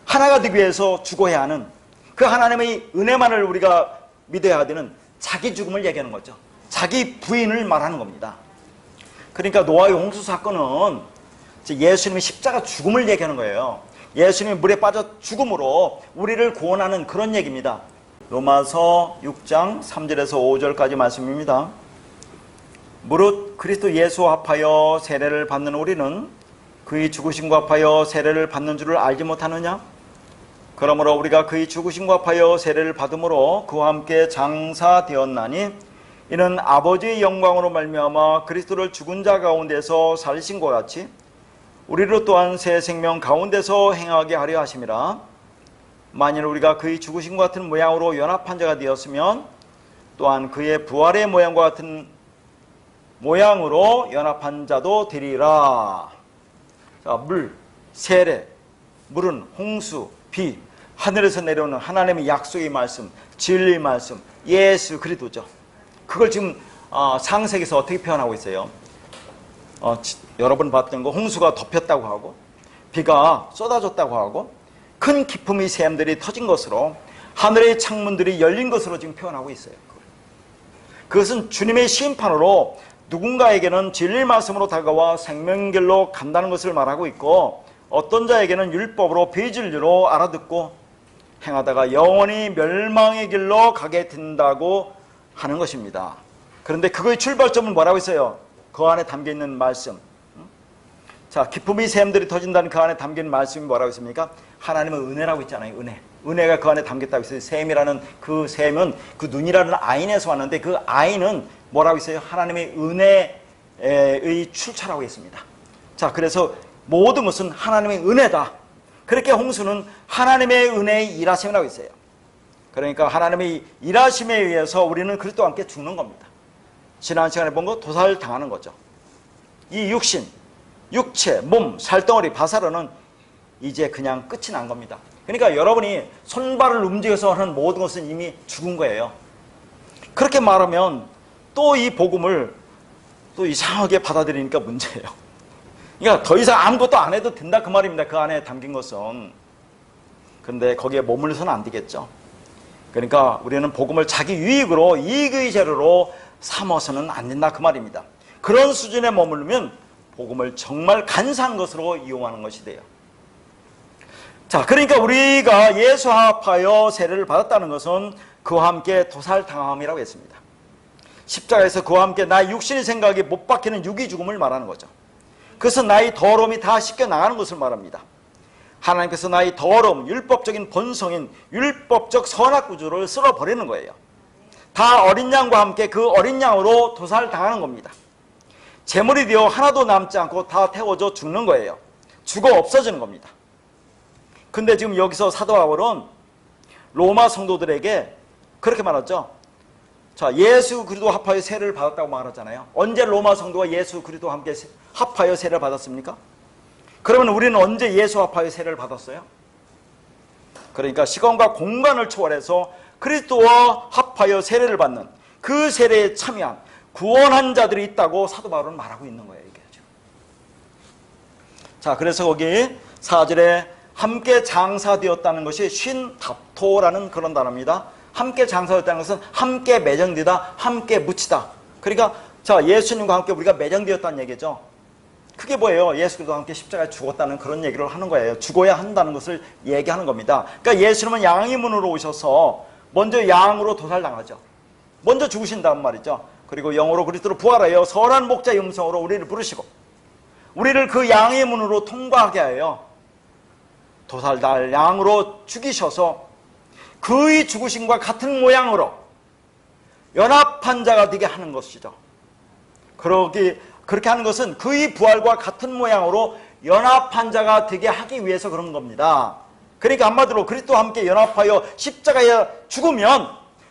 하나가 되기 위해서 죽어야 하는 그 하나님의 은혜만을 우리가 믿어야 되는 자기 죽음을 얘기하는 거죠. 자기 부인을 말하는 겁니다. 그러니까 노아의 홍수 사건은 예수님의 십자가 죽음을 얘기하는 거예요. 예수님이 물에 빠져 죽음으로 우리를 구원하는 그런 얘기입니다. 로마서 6장 3절에서 5절까지 말씀입니다. 무릇 그리스도 예수와 합하여 세례를 받는 우리는 그의 죽으심과 합하여 세례를 받는 줄을 알지 못하느냐? 그러므로 우리가 그의 죽으심과 합하여 세례를 받음으로 그와 함께 장사되었나니 이는 아버지의 영광으로 말미암아 그리스도를 죽은 자 가운데서 살리신 것 같이 우리로 또한 새 생명 가운데서 행하게 하려 하심이라. 만일 우리가 그의 죽으심과 같은 모양으로 연합한 자가 되었으면 또한 그의 부활의 모양과 같은 모양으로 연합한 자도 되리라. 자, 물, 세례, 물은 홍수, 비, 하늘에서 내려오는 하나님의 약속의 말씀, 진리의 말씀, 예수 그리스도죠. 그걸 지금 창세기에서 어떻게 표현하고 있어요? 여러분 봤던 거, 홍수가 덮였다고 하고 비가 쏟아졌다고 하고 큰 기품의 샘들이 터진 것으로 하늘의 창문들이 열린 것으로 지금 표현하고 있어요. 그것은 주님의 심판으로 누군가에게는 진리의 말씀으로 다가와 생명길로 간다는 것을 말하고 있고, 어떤 자에게는 율법으로 비진리로 알아듣고 행하다가 영원히 멸망의 길로 가게 된다고 하는 것입니다. 그런데 그거의 출발점은 뭐라고 있어요? 그 안에 담겨있는 말씀. 자, 기쁨의 샘들이 터진다는 그 안에 담긴 말씀이 뭐라고 있습니까? 하나님의 은혜라고 있잖아요. 은혜. 은혜가 그 안에 담겼다고 있어요. 샘이라는 그 샘은 그 눈이라는 아인에서 왔는데 그 아인은 뭐라고 있어요? 하나님의 은혜의 출처라고 했습니다. 자, 그래서 모든 것은 하나님의 은혜다. 그렇게 홍수는 하나님의 은혜의 일하심이라고 있어요. 그러니까 하나님의 일하심에 의해서 우리는 그리스도와 함께 죽는 겁니다. 지난 시간에 본 거 도살을 당하는 거죠. 이 육신, 육체, 몸, 살덩어리, 바사로는 이제 그냥 끝이 난 겁니다. 그러니까 여러분이 손발을 움직여서 하는 모든 것은 이미 죽은 거예요. 그렇게 말하면 또 이 복음을 또 이상하게 받아들이니까 문제예요. 그러니까 더 이상 아무것도 안 해도 된다 그 말입니다. 그 안에 담긴 것은. 그런데 거기에 머물러서는 안 되겠죠. 그러니까 우리는 복음을 자기 유익으로, 이익의 재료로 삼아서는 안 된다 그 말입니다. 그런 수준에 머무르면 복음을 정말 간사한 것으로 이용하는 것이 돼요. 자, 그러니까 우리가 예수와 합하여 세례를 받았다는 것은 그와 함께 도살당함이라고 했습니다. 십자가에서 그와 함께 나의 육신의 생각이 못 박히는 육의 죽음을 말하는 거죠. 그래서 나의 더러움이 다 씻겨 나가는 것을 말합니다. 하나님께서 나의 더러움, 율법적인 본성인 율법적 선악구조를 쓸어버리는 거예요. 다 어린 양과 함께 그 어린 양으로 도살당하는 겁니다. 제물이 되어 하나도 남지 않고 다 태워져 죽는 거예요. 죽어 없어지는 겁니다. 근데 지금 여기서 사도 바울은 로마 성도들에게 그렇게 말하죠. 자, 예수 그리스도 합하여 세례를 받았다고 말하잖아요. 언제 로마 성도가 예수 그리스도와 함께 합하여 세례를 받았습니까? 그러면 우리는 언제 예수 합하여 세례를 받았어요? 그러니까 시간과 공간을 초월해서 그리스도와 합하여 세례를 받는 그 세례에 참여한 구원한 자들이 있다고 사도 바울은 말하고 있는 거예요. 이게. 자, 그래서 거기 4절에 함께 장사되었다는 것이 쉰답토라는 그런 단어입니다. 함께 장사되었다는 것은 함께 매정되다, 함께 묻히다. 그러니까 자, 예수님과 함께 우리가 매정되었다는 얘기죠. 그게 뭐예요? 예수 그리스도와 함께 십자가에 죽었다는 그런 얘기를 하는 거예요. 죽어야 한다는 것을 얘기하는 겁니다. 그러니까 예수님은 양의 문으로 오셔서 먼저 양으로 도살당하죠. 먼저 죽으신단 말이죠. 그리고 영으로 그리스도로 부활하여 선한 목자의 음성으로 우리를 부르시고 우리를 그 양의 문으로 통과하게 하여 도살달 양으로 죽이셔서 그의 죽으심과 같은 모양으로 연합한 자가 되게 하는 것이죠. 그렇게 하는 것은 그의 부활과 같은 모양으로 연합한 자가 되게 하기 위해서 그런 겁니다. 그러니까 한마디로 그리스도와 함께 연합하여 십자가에 죽으면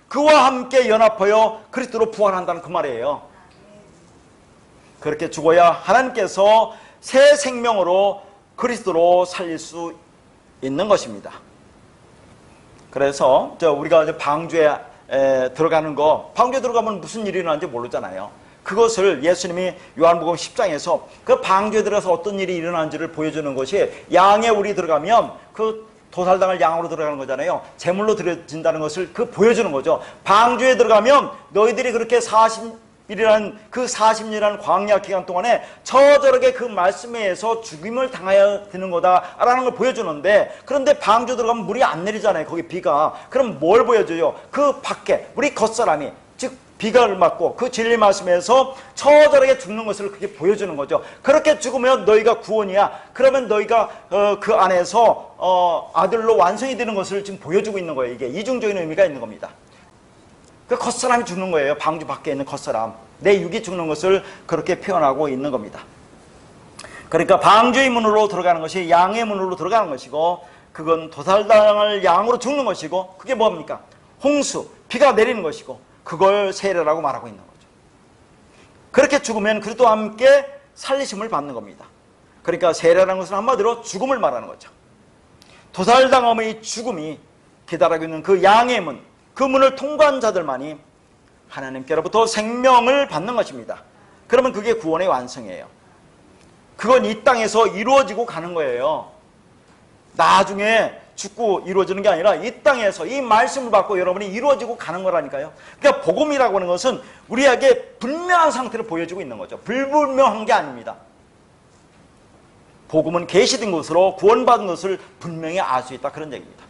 그와 함께 연합하여 그리스도로 부활한다는 그 말이에요. 그렇게 죽어야 하나님께서 새 생명으로 그리스도로 살릴 수 있는 것입니다. 그래서 우리가 이제 방주에 들어가는 거, 방주에 들어가면 무슨 일이 일어나는지 모르잖아요. 그것을 예수님이 요한복음 10장에서 그 방주에 들어가서 어떤 일이 일어나는지를 보여주는 것이 양에 우리 들어가면 그 도살당할 양으로 들어가는 거잖아요. 제물로 드려진다는 것을 보여주는 거죠. 방주에 들어가면 너희들이 그렇게 40일이라는 그 40일이라는 광야 기간 동안에 저저렇게 그 말씀에 의해서 죽임을 당해야 되는 거다라는 걸 보여주는데, 그런데 방주 들어가면 물이 안 내리잖아요. 거기 비가. 그럼 뭘 보여줘요? 그 밖에 우리 겉사람이, 즉 비가 맞고 그 진리 말씀에서 처절하게 죽는 것을 그렇게 보여주는 거죠. 그렇게 죽으면 너희가 구원이야. 그러면 너희가 그 안에서 아들로 완성이 되는 것을 지금 보여주고 있는 거예요. 이게 이중적인 의미가 있는 겁니다. 그 겉사람이 죽는 거예요. 방주 밖에 있는 겉사람, 내 육이 죽는 것을 그렇게 표현하고 있는 겁니다. 그러니까 방주의 문으로 들어가는 것이 양의 문으로 들어가는 것이고, 그건 도살당할 양으로 죽는 것이고, 그게 뭡니까? 홍수, 비가 내리는 것이고, 그걸 세례라고 말하고 있는 거죠. 그렇게 죽으면 그리스도와 함께 살리심을 받는 겁니다. 그러니까 세례라는 것은 한마디로 죽음을 말하는 거죠. 도살당함의 죽음이 기다리고 있는 그 양의 문, 그 문을 통과한 자들만이 하나님께로부터 생명을 받는 것입니다. 그러면 그게 구원의 완성이에요. 그건 이 땅에서 이루어지고 가는 거예요. 나중에 죽고 이루어지는 게 아니라 이 땅에서 이 말씀을 받고 여러분이 이루어지고 가는 거라니까요. 그러니까 복음이라고 하는 것은 우리에게 분명한 상태를 보여주고 있는 거죠. 불분명한 게 아닙니다. 복음은 계시된 것으로 구원받은 것을 분명히 알 수 있다, 그런 얘기입니다.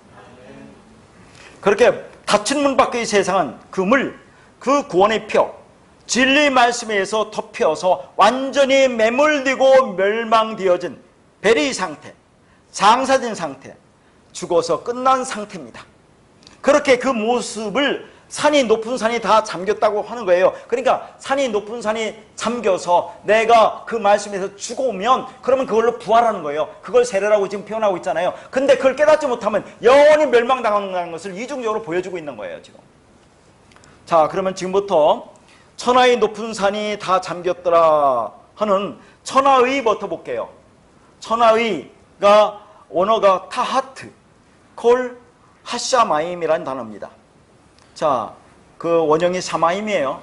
그렇게 닫힌 문 밖의 세상은 그 구원의 표, 진리의 말씀에 의해서 덮여서 완전히 매몰되고 멸망되어진 베리 상태, 장사된 상태, 죽어서 끝난 상태입니다. 그렇게 그 모습을 높은 산이 다 잠겼다고 하는 거예요. 그러니까 산이 높은 산이 잠겨서 내가 그 말씀에서 죽어오면 그러면 그걸로 부활하는 거예요. 그걸 세례라고 지금 표현하고 있잖아요. 근데 그걸 깨닫지 못하면 영원히 멸망당한다는 것을 이중적으로 보여주고 있는 거예요, 지금. 자, 그러면 지금부터 천하의 높은 산이 다 잠겼더라 하는 천하의부터 볼게요. 천하의가 원어가 타하트, 콜 하샤마임이라는 단어입니다. 자, 그 원형이 샤마임이에요.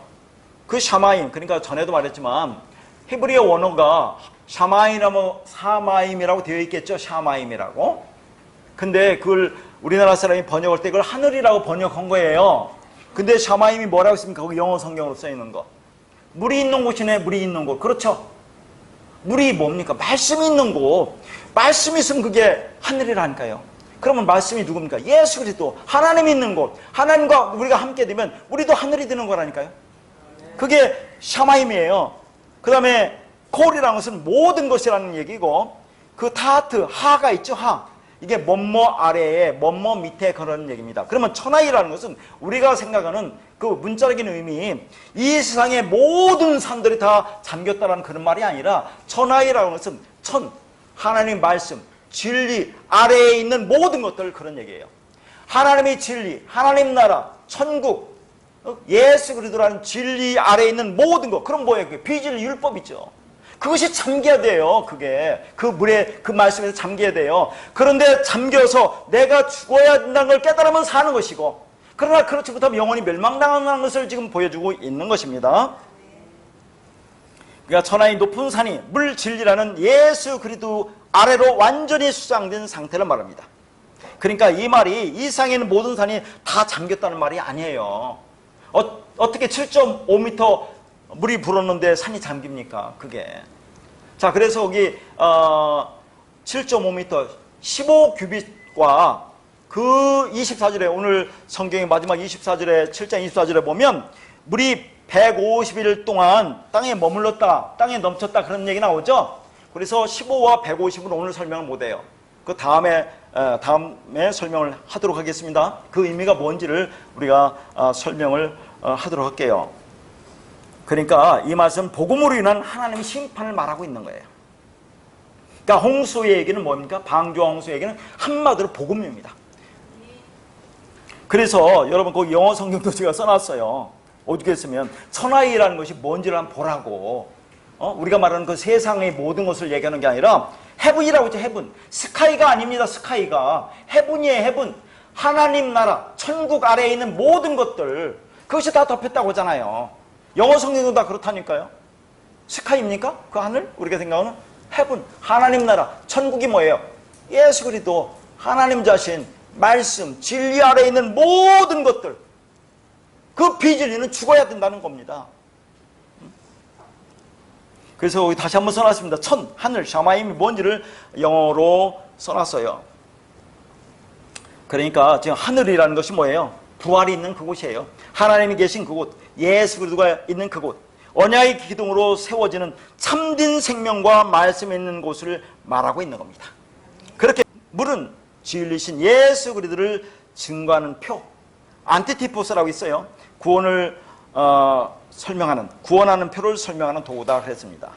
그 샤마임, 그러니까 전에도 말했지만 히브리어 원어가 사마임이라고 되어 있겠죠. 샤마임이라고. 근데 그걸 우리나라 사람이 번역할 때 그걸 하늘이라고 번역한 거예요. 근데 샤마임이 뭐라고 했습니까? 거기 영어 성경으로 써 있는 거. 물이 있는 곳이네, 물이 있는 곳. 그렇죠? 물이 뭡니까? 말씀이 있는 곳. 말씀이 있으면 그게 하늘이라니까요. 그러면 말씀이 누굽니까? 예수 그리스도, 하나님이 있는 곳. 하나님과 우리가 함께 되면 우리도 하늘이 되는 거라니까요. 그게 샤마임이에요. 그 다음에 콜이라는 것은 모든 것이라는 얘기고, 그 타하트, 하가 있죠. 하. 이게 뭐뭐 아래에 뭐뭐 밑에 그런 얘기입니다. 그러면 천하이라는 것은 우리가 생각하는 그 문자적인 의미, 이 세상의 모든 산들이 다 잠겼다는 그런 말이 아니라 천하이라는 것은 하나님 말씀, 진리 아래에 있는 모든 것들, 그런 얘기예요. 하나님의 진리, 하나님 나라, 천국, 예수 그리스도라는 진리 아래에 있는 모든 것, 그럼 뭐예요? 그게 비진리 율법이죠. 그것이 잠겨야 돼요. 그게 그 물에, 그 말씀에서 잠겨야 돼요. 그런데 잠겨서 내가 죽어야 된다는 걸 깨달으면 사는 것이고, 그러나 그렇지 못하면 영원히 멸망당하는 것을 지금 보여주고 있는 것입니다. 그러니까 천하의 높은 산이 물 진리라는 예수 그리스도 아래로 완전히 수장된 상태를 말합니다. 그러니까 이 말이 이 세상에 있는 모든 산이 다 잠겼다는 말이 아니에요. 어떻게 7.5m 물이 불었는데 산이 잠깁니까? 그게. 자, 그래서 여기 7.5m 15규빗과 그 24절에, 오늘 성경의 마지막 24절에, 7장 24절에 보면 물이 150일 동안 땅에 머물렀다, 땅에 넘쳤다, 그런 얘기 나오죠. 그래서 15와 150은 오늘 설명을 못해요. 그 다음에 설명을 하도록 하겠습니다. 그 의미가 뭔지를 우리가 설명을 하도록 할게요. 그러니까 이 말씀 복음으로 인한 하나님의 심판을 말하고 있는 거예요. 그러니까 홍수의 얘기는 뭡니까? 방주와 홍수의 얘기는 한마디로 복음입니다. 그래서 여러분 그 영어 성경도 제가 써놨어요. 어떻게 했으면 천하이라는 것이 뭔지를 한번 보라고. 우리가 말하는 그 세상의 모든 것을 얘기하는 게 아니라 헤븐이라고 했죠. 헤븐. 스카이가 아닙니다. 스카이가. 헤븐이에요. 헤븐. 하나님 나라, 천국 아래에 있는 모든 것들, 그것이 다 덮였다고 하잖아요. 영어 성경도 다 그렇다니까요. 스카이입니까? 그 하늘? 우리가 생각하는 헤븐, 하나님 나라, 천국이 뭐예요? 예수 그리스도, 하나님 자신, 말씀, 진리 아래에 있는 모든 것들, 그 비진리는 죽어야 된다는 겁니다. 그래서 여기 다시 한번 써놨습니다. 하늘, 샤마임이 뭔지를 영어로 써놨어요. 그러니까 지금 하늘이라는 것이 뭐예요? 부활이 있는 그곳이에요. 하나님이 계신 그곳, 예수 그리스도가 있는 그곳, 언약의 기둥으로 세워지는 참된 생명과 말씀이 있는 곳을 말하고 있는 겁니다. 그렇게 물은 진리신 예수 그리스도를 증거하는 표, 안티티포스라고 있어요. 구원을 구원하는 표를 설명하는 도구다 그랬습니다.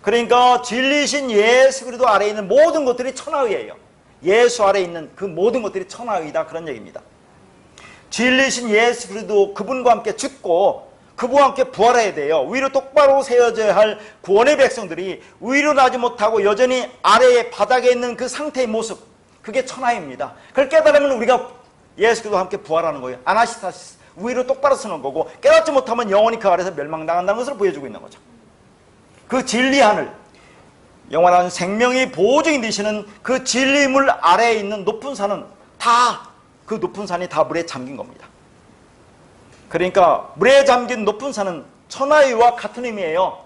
그러니까 진리신 예수 그리스도 아래에 있는 모든 것들이 천하의예요. 예수 아래에 있는 그 모든 것들이 천하의다, 그런 얘기입니다. 진리신 예수 그리스도, 그분과 함께 죽고 그분과 함께 부활해야 돼요. 위로 똑바로 세워져야 할 구원의 백성들이 위로 나지 못하고 여전히 아래에 바닥에 있는 그 상태의 모습, 그게 천하입니다. 그걸 깨달으면 우리가 예수 그리스도와 함께 부활하는 거예요. 아나시타시스, 위로 똑바로 서는 거고, 깨닫지 못하면 영원히 그 아래에서 멸망당한다는 것을 보여주고 있는 거죠. 그 진리 하늘, 영원한 생명의 보증이 되시는 그 진리물 아래에 있는 높은 산은 다, 그 높은 산이 다 물에 잠긴 겁니다. 그러니까 물에 잠긴 높은 산은 천하의와 같은 의미예요.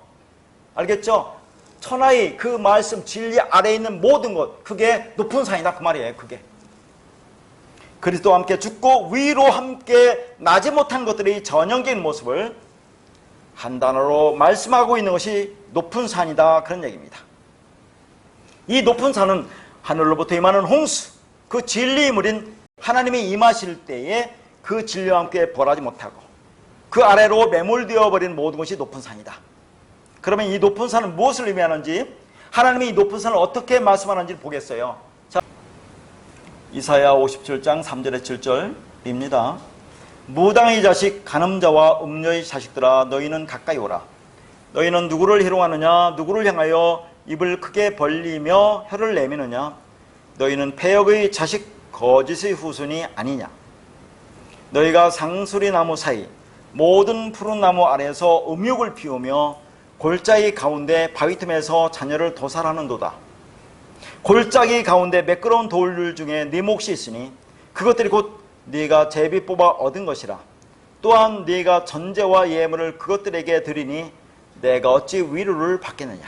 알겠죠? 천하의, 그 말씀 진리 아래에 있는 모든 것, 그게 높은 산이다, 그 말이에요. 그게 그리스도와 함께 죽고 위로 함께 나지 못한 것들의 전형적인 모습을 한 단어로 말씀하고 있는 것이 높은 산이다, 그런 얘기입니다. 이 높은 산은 하늘로부터 임하는 홍수, 그 진리의 물인 하나님이 임하실 때에 그 진리와 함께 벌하지 못하고 그 아래로 매몰되어 버린 모든 것이 높은 산이다. 그러면 이 높은 산은 무엇을 의미하는지, 하나님이 이 높은 산을 어떻게 말씀하는지 보겠어요. 자, 이사야 57장 3절에 7절입니다. 무당의 자식, 간음자와 음녀의 자식들아, 너희는 가까이 오라. 너희는 누구를 희롱하느냐? 누구를 향하여 입을 크게 벌리며 혀를 내미느냐? 너희는 패역의 자식, 거짓의 후손이 아니냐? 너희가 상수리 나무 사이 모든 푸른 나무 아래에서 음욕을 피우며 골짜기 가운데 바위 틈에서 자녀를 도살하는도다. 골짜기 가운데 매끄러운 돌들 중에 네 몫이 있으니 그것들이 곧 네가 제비 뽑아 얻은 것이라. 또한 네가 전제와 예물을 그것들에게 드리니 내가 어찌 위로를 받겠느냐?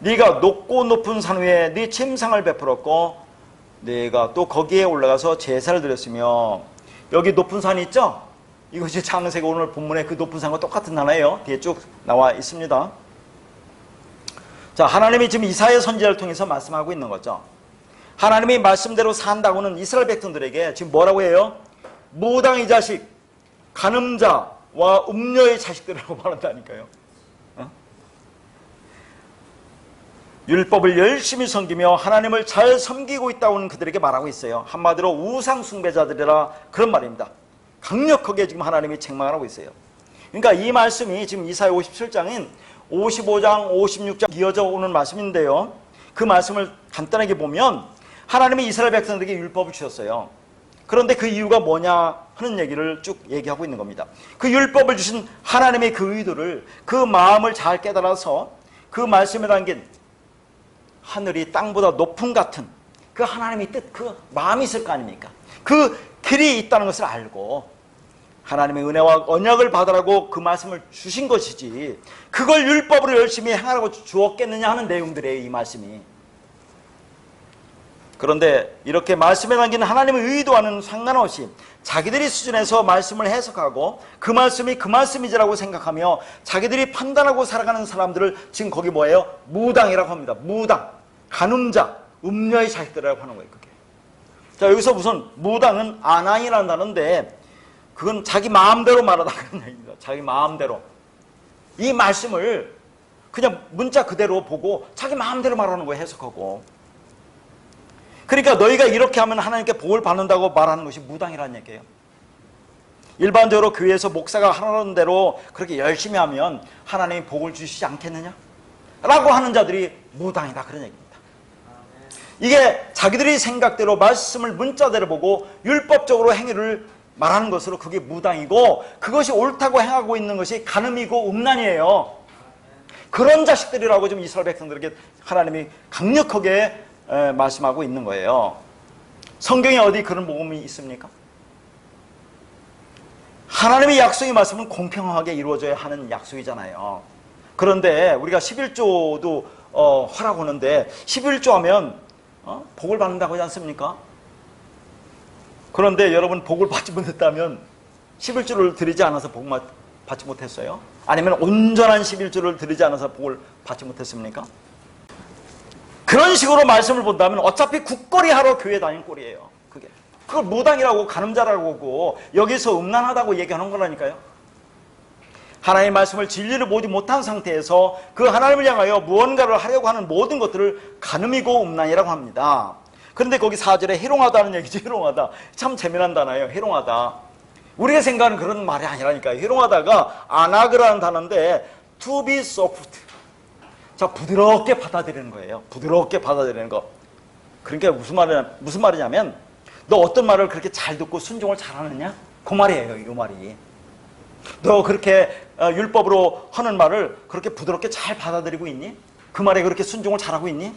네가 높고 높은 산 위에 네 침상을 베풀었고 네가 또 거기에 올라가서 제사를 드렸으며. 여기 높은 산이 있죠? 이것이 창세기 오늘 본문의 그 높은 산과 똑같은 단어예요. 뒤에 쭉 나와 있습니다. 자, 하나님이 지금 이사야 선지자를 통해서 말씀하고 있는 거죠. 하나님의 말씀대로 산다고는 이스라엘 백성들에게 지금 뭐라고 해요? 무당의 자식, 간음자와 음녀의 자식들이라고 말한다니까요. 율법을 열심히 섬기며 하나님을 잘 섬기고 있다고는 그들에게 말하고 있어요. 한마디로 우상 숭배자들이라 그런 말입니다. 강력하게 지금 하나님이 책망을 하고 있어요. 그러니까 이 말씀이 지금 이사야 57장인 55장, 56장 이어져 오는 말씀인데요. 그 말씀을 간단하게 보면 하나님이 이스라엘 백성들에게 율법을 주셨어요. 그런데 그 이유가 뭐냐 하는 얘기를 쭉 얘기하고 있는 겁니다. 그 율법을 주신 하나님의 그 의도를, 그 마음을 잘 깨달아서 그 말씀에 담긴 하늘이 땅보다 높음 같은 그 하나님의 뜻, 그 마음이 있을 거 아닙니까? 그 길이 있다는 것을 알고 하나님의 은혜와 언약을 받으라고 그 말씀을 주신 것이지 그걸 율법으로 열심히 행하라고 주었겠느냐 하는 내용들이에요, 이 말씀이. 그런데 이렇게 말씀에 담긴 하나님의 의도와는 상관없이 자기들이 수준에서 말씀을 해석하고 그 말씀이 그 말씀이지라고 생각하며 자기들이 판단하고 살아가는 사람들을 지금 거기 뭐예요? 무당이라고 합니다. 무당, 간음자, 음녀의 자식들이라고 하는 거예요. 그게. 자, 여기서 우선 무당은 아나이라는 단어인데 그건 자기 마음대로 말하다 그런 얘기입니다. 자기 마음대로. 이 말씀을 그냥 문자 그대로 보고 자기 마음대로 말하는 거예요. 해석하고. 그러니까 너희가 이렇게 하면 하나님께 복을 받는다고 말하는 것이 무당이라는 얘기예요. 일반적으로 교회에서 목사가 하라는 대로 그렇게 열심히 하면 하나님이 복을 주시지 않겠느냐? 라고 하는 자들이 무당이다 그런 얘기입니다. 이게 자기들이 생각대로 말씀을 문자대로 보고 율법적으로 행위를 말하는 것으로 그게 무당이고 그것이 옳다고 행하고 있는 것이 간음이고 음란이에요. 그런 자식들이라고 지금 이스라엘 백성들에게 하나님이 강력하게 말씀하고 있는 거예요. 성경에 어디 그런 복음이 있습니까? 하나님의 약속의 말씀은 공평하게 이루어져야 하는 약속이잖아요. 그런데 우리가 11조도 허락하는데 11조 하면 복을 받는다고 하지 않습니까? 그런데 여러분 복을 받지 못했다면 11조를 드리지 않아서 복 받지 못했어요? 아니면 온전한 11조를 드리지 않아서 복을 받지 못했습니까? 그런 식으로 말씀을 본다면 어차피 국거리 하러 교회 다니는 꼴이에요. 그게. 그걸 무당이라고 간음자라고 하고 여기서 음란하다고 얘기하는 거라니까요. 하나님의 말씀을 진리를 보지 못한 상태에서 그 하나님을 향하여 무언가를 하려고 하는 모든 것들을 간음이고 음란이라고 합니다. 그런데 거기 4절에 해롱하다는 얘기죠. 해롱하다. 참 재미난 단어예요. 해롱하다. 우리가 생각하는 그런 말이 아니라니까요. 해롱하다가 아나그라는 단어인데 to be soft. 자, 부드럽게 받아들이는 거예요. 부드럽게 받아들이는 거. 그러니까 무슨 말이냐면 너 어떤 말을 그렇게 잘 듣고 순종을 잘하느냐? 그 말이에요. 이 말이. 너 그렇게 율법으로 하는 말을 그렇게 부드럽게 잘 받아들이고 있니? 그 말에 그렇게 순종을 잘하고 있니?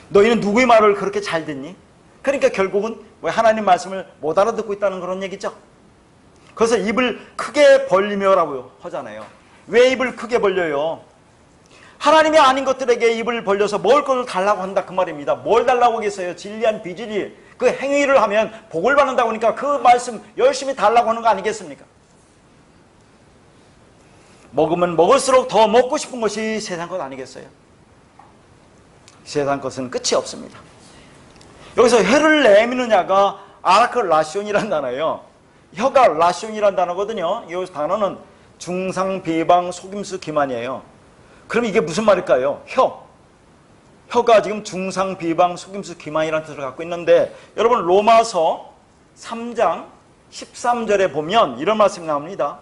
너희는 누구의 말을 그렇게 잘 듣니? 그러니까 결국은 왜 하나님 말씀을 못 알아듣고 있다는 그런 얘기죠. 그래서 입을 크게 벌리며라고 하잖아요. 왜 입을 크게 벌려요? 하나님이 아닌 것들에게 입을 벌려서 먹을 것을 달라고 한다 그 말입니다. 뭘 달라고 하겠어요? 진리한 비진리 그 행위를 하면 복을 받는다고 하니까 그 말씀 열심히 달라고 하는 거 아니겠습니까? 먹으면 먹을수록 더 먹고 싶은 것이 세상 것 아니겠어요? 세상 것은 끝이 없습니다. 여기서 혀를 내미느냐가 아라크라시온이라는 단어예요. 혀가 라시온이라는 단어거든요. 이 단어는 중상, 비방, 속임수, 기만이에요. 그럼 이게 무슨 말일까요? 혀가 지금 중상, 비방, 속임수, 기만이라는 뜻을 갖고 있는데 여러분 로마서 3장 13절에 보면 이런 말씀이 나옵니다.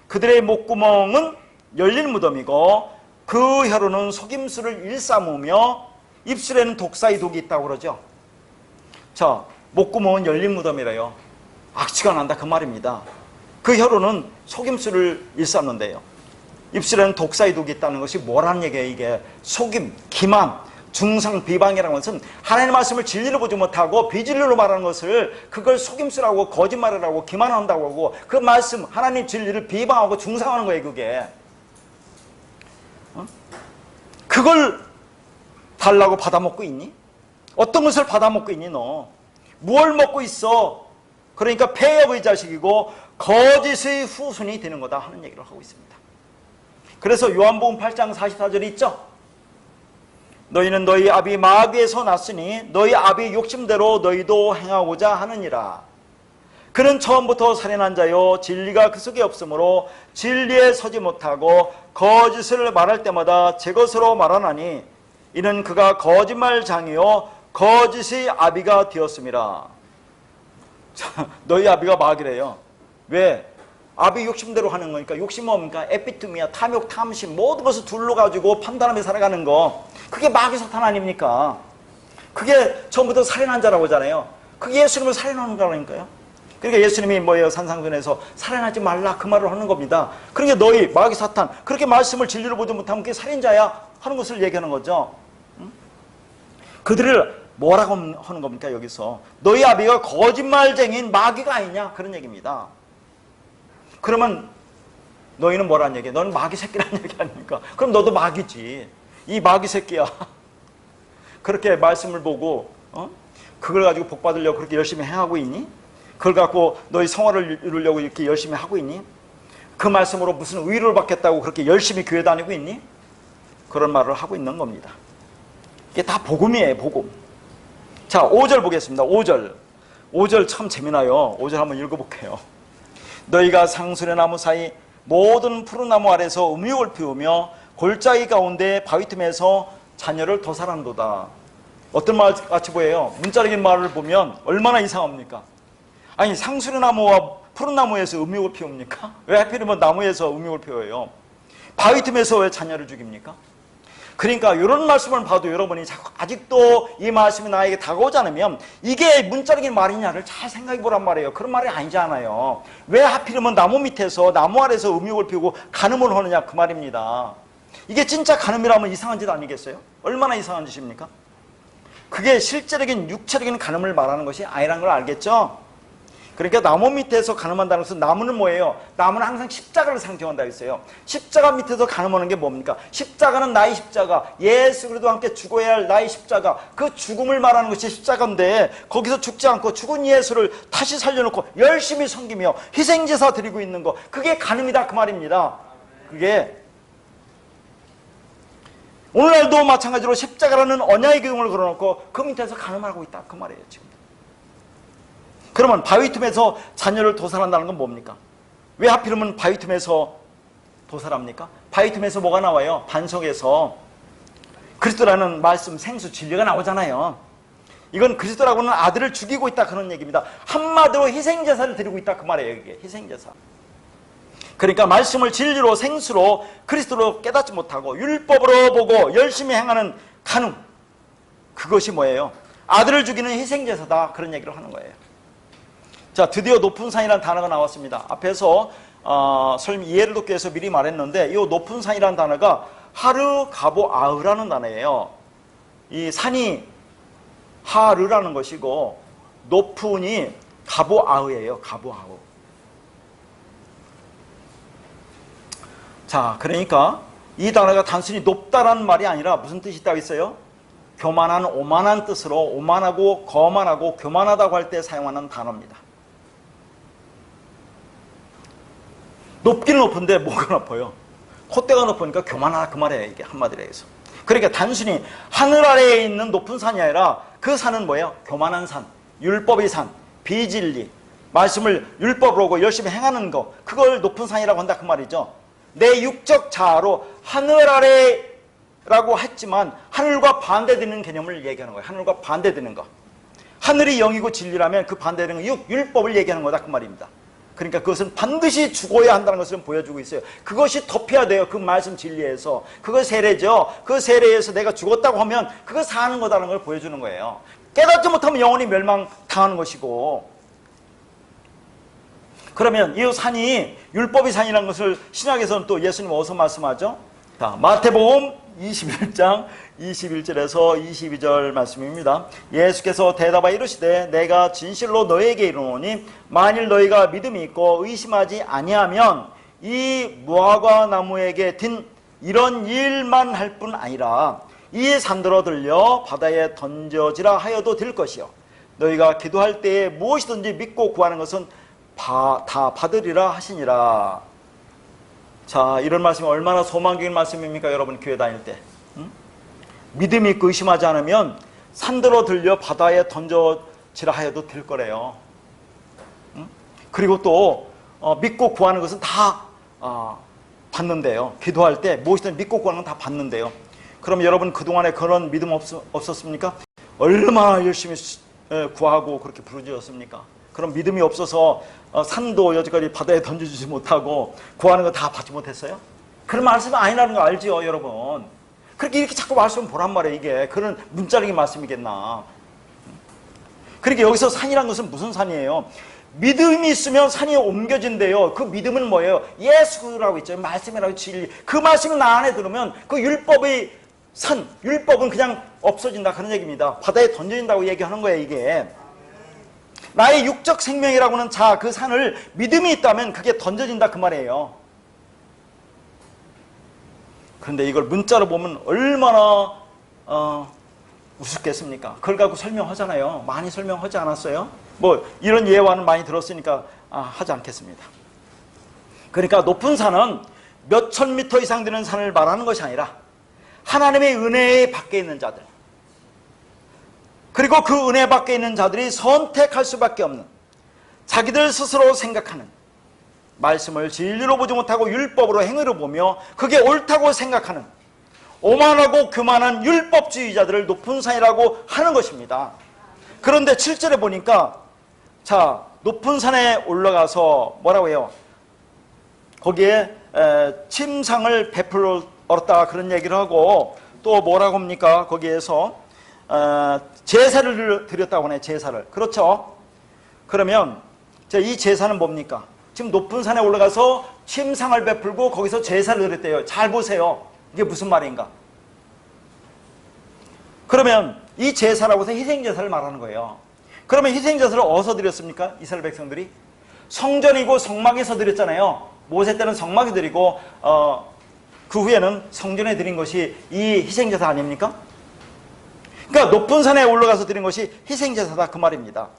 그들의 목구멍은 열린 무덤이고 그 혀로는 속임수를 일삼으며 입술에는 독사의 독이 있다고 그러죠. 자, 목구멍은 열린 무덤이래요. 악취가 난다 그 말입니다. 그 혀로는 속임수를 일삼는데요. 입술에는 독사의 독이 있다는 것이 뭐라는 얘기예요? 이게 속임, 기만, 중상, 비방이라는 것은 하나님의 말씀을 진리로 보지 못하고 비진리로 말하는 것을 그걸 속임수라고 거짓말이라고 기만한다고 하고 그 말씀 하나님 진리를 비방하고 중상하는 거예요. 그게 그걸 달라고 받아먹고 있니? 어떤 것을 받아먹고 있니 너? 무엇을 먹고 있어? 그러니까 폐역의 자식이고 거짓의 후손이 되는 거다 하는 얘기를 하고 있습니다. 그래서 요한복음 8장 44절이 있죠. 너희는 너희 아비 마귀에서 났으니 너희 아비 욕심대로 너희도 행하고자 하느니라. 그는 처음부터 살인한 자요 진리가 그 속에 없으므로 진리에 서지 못하고 거짓을 말할 때마다 제 것으로 말하나니 이는 그가 거짓말장이요 거짓의 아비가 되었음이라. 너희 아비가 마귀래요. 왜? 아비 욕심대로 하는 거니까. 욕심은 뭡니까? 에피투미야, 탐욕, 탐심, 모든 것을 둘러가지고 판단하며 살아가는 거. 그게 마귀 사탄 아닙니까? 그게 처음부터 살인한 자라고 하잖아요. 그게 예수님을 살인하는 거라니까요. 그러니까 예수님이 뭐예요? 산상순에서 살인하지 말라 그 말을 하는 겁니다. 그러니까 너희 마귀 사탄 그렇게 말씀을 진리를 보지 못하면 그게 살인자야 하는 것을 얘기하는 거죠. 그들을 뭐라고 하는 겁니까? 여기서 너희 아비가 거짓말쟁이인 마귀가 아니냐 그런 얘기입니다. 그러면 너희는 뭐라는 얘기야? 너는 마귀 새끼라는 얘기 아닙니까? 그럼 너도 마귀지. 이 마귀 새끼야. 그렇게 말씀을 보고 그걸 가지고 복 받으려고 그렇게 열심히 행하고 있니? 그걸 갖고 너희 성화를 이루려고 이렇게 열심히 하고 있니? 그 말씀으로 무슨 위로를 받겠다고 그렇게 열심히 교회 다니고 있니? 그런 말을 하고 있는 겁니다. 이게 다 복음이에요. 복음. 자, 5절 보겠습니다. 5절 참 재미나요. 5절 한번 읽어볼게요. 너희가 상수의 나무 사이 모든 푸른 나무 아래서 음욕을 피우며 골짜기 가운데 바위 틈에서 자녀를 도살한도다. 어떤 말 같이 보여요? 문자적인 말을 보면 얼마나 이상합니까? 아니, 상수의 나무와 푸른 나무에서 음욕을 피웁니까? 왜 하필이면 나무에서 음욕을 피워요? 바위 틈에서 왜 자녀를 죽입니까? 그러니까 이런 말씀을 봐도 여러분이 자꾸 아직도 이 말씀이 나에게 다가오지 않으면 이게 문자적인 말이냐를 잘 생각해 보란 말이에요. 그런 말이 아니잖아요. 왜 하필이면 나무 밑에서 나무 아래서 음욕을 피우고 간음을 하느냐 그 말입니다. 이게 진짜 간음이라면 이상한 짓 아니겠어요? 얼마나 이상한 짓입니까? 그게 실제적인 육체적인 간음을 말하는 것이 아니라는 걸 알겠죠? 그러니까 나무 밑에서 간음한다는 것은 나무는 뭐예요? 나무는 항상 십자가를 상징한다 했어요. 십자가 밑에서 간음하는 게 뭡니까? 십자가는 나의 십자가, 예수 그리스도와 함께 죽어야 할 나의 십자가, 그 죽음을 말하는 것이 십자가인데 거기서 죽지 않고 죽은 예수를 다시 살려놓고 열심히 섬기며 희생제사 드리고 있는 거, 그게 간음이다 그 말입니다. 그게 오늘날도 마찬가지로 십자가라는 언약의 기둥을 걸어놓고 그 밑에서 간음하고 있다 그 말이에요 지금. 그러면 바위 틈에서 자녀를 도살한다는 건 뭡니까? 왜 하필이면 바위 틈에서 도살합니까? 바위 틈에서 뭐가 나와요? 반석에서 그리스도라는 말씀, 생수, 진리가 나오잖아요. 이건 그리스도라고는 아들을 죽이고 있다 그런 얘기입니다. 한마디로 희생제사를 드리고 있다 그 말이에요. 이게 희생제사. 그러니까 말씀을 진리로 생수로 그리스도로 깨닫지 못하고 율법으로 보고 열심히 행하는 간음, 그것이 뭐예요? 아들을 죽이는 희생제사다 그런 얘기를 하는 거예요. 자, 드디어 높은 산이라는 단어가 나왔습니다. 앞에서 이해를 돕기 위해서 미리 말했는데 이 높은 산이라는 단어가 하르 가보 아흐라는 단어예요. 이 산이 하르라는 것이고 높은이 가보 아흐예요. 가보 아흐. 자, 그러니까 이 단어가 단순히 높다라는 말이 아니라 무슨 뜻이 있다고 했어요? 교만한, 오만한 뜻으로 오만하고 거만하고 교만하다고 할 때 사용하는 단어입니다. 높기는 높은데 뭐가 높아요? 콧대가 높으니까 교만하다 그 말이에요. 이게 한마디로 해서. 그러니까 단순히 하늘 아래에 있는 높은 산이 아니라 그 산은 뭐예요? 교만한 산, 율법의 산, 비진리, 말씀을 율법으로 오고 열심히 행하는 거, 그걸 높은 산이라고 한다 그 말이죠. 내 육적 자아로 하늘 아래라고 했지만 하늘과 반대되는 개념을 얘기하는 거예요. 하늘과 반대되는 거. 하늘이 영이고 진리라면 그 반대되는 율법을 얘기하는 거다 그 말입니다. 그러니까 그것은 반드시 죽어야 한다는 것을 보여주고 있어요. 그것이 덮여야 돼요. 그 말씀 진리에서. 그거 세례죠. 그 세례에서 내가 죽었다고 하면 그거 사는 거다라는 걸 보여주는 거예요. 깨닫지 못하면 영원히 멸망당하는 것이고. 그러면 이 산이 율법의 산이라는 것을 신약에서는 또 예수님 어디서 말씀하죠? 자, 마태복음 21장 21절에서 22절 말씀입니다. 예수께서 대답하여 이르시되 내가 진실로 너에게 이르노니 만일 너희가 믿음이 있고 의심하지 아니하면 이 무화과 나무에게 든 이런 일만 할 뿐 아니라 이 산들어 들려 바다에 던져지라 하여도 될 것이요 너희가 기도할 때에 무엇이든지 믿고 구하는 것은 다 받으리라 하시니라. 자, 이런 말씀이 얼마나 소망적인 말씀입니까? 여러분 교회 다닐 때. 믿음이 있고 의심하지 않으면 산더러 들려 바다에 던져지라 하여도 될 거래요. 그리고 또 믿고 구하는 것은 다 받는데요. 기도할 때 무엇이든 믿고 구하는 건 다 받는데요. 그럼 여러분 그동안에 그런 믿음 없었습니까? 얼마나 열심히 구하고 그렇게 부르짖었습니까? 그럼 믿음이 없어서 산도 여지까지 바다에 던져주지 못하고 구하는 거 다 받지 못했어요? 그런 말씀이 아니라는 거 알죠, 여러분? 그렇게 이렇게 자꾸 말씀을 보란 말이에요. 이게 그런 문자적인 말씀이겠나? 그러니까 여기서 산이란 것은 무슨 산이에요? 믿음이 있으면 산이 옮겨진대요. 그 믿음은 뭐예요? 예수라고 있죠. 말씀이라고 진리. 그 말씀이 나 안에 들으면 그 율법의 산, 율법은 그냥 없어진다 그런 얘기입니다. 바다에 던져진다고 얘기하는 거예요, 이게. 나의 육적 생명이라고 하는 자, 그 산을 믿음이 있다면 그게 던져진다 그 말이에요. 그런데 이걸 문자로 보면 얼마나 우습겠습니까? 그걸 갖고 설명하잖아요. 많이 설명하지 않았어요? 뭐 이런 예화는 많이 들었으니까 하지 않겠습니다. 그러니까 높은 산은 몇천 미터 이상 되는 산을 말하는 것이 아니라 하나님의 은혜 밖에 있는 자들, 그리고 그 은혜 밖에 있는 자들이 선택할 수밖에 없는, 자기들 스스로 생각하는, 말씀을 진리로 보지 못하고 율법으로 행위로 보며 그게 옳다고 생각하는 오만하고 교만한 율법주의자들을 높은 산이라고 하는 것입니다. 그런데 7절에 보니까 자, 높은 산에 올라가서 뭐라고 해요? 거기에 침상을 베풀었다 그런 얘기를 하고, 또 뭐라고 합니까? 거기에서 제사를 드렸다고 하네. 제사를. 그렇죠? 그러면 이 제사는 뭡니까? 지금 높은 산에 올라가서 침상을 베풀고 거기서 제사를 드렸대요. 잘 보세요. 이게 무슨 말인가? 그러면 이 제사라고 해서 희생제사를 말하는 거예요. 그러면 희생제사를 어디서 드렸습니까? 이스라엘 백성들이? 성전이고 성막에서 드렸잖아요. 모세 때는 성막에 드리고 그 후에는 성전에 드린 것이 이 희생제사 아닙니까? 그러니까 높은 산에 올라가서 드린 것이 희생제사다 그 말입니다.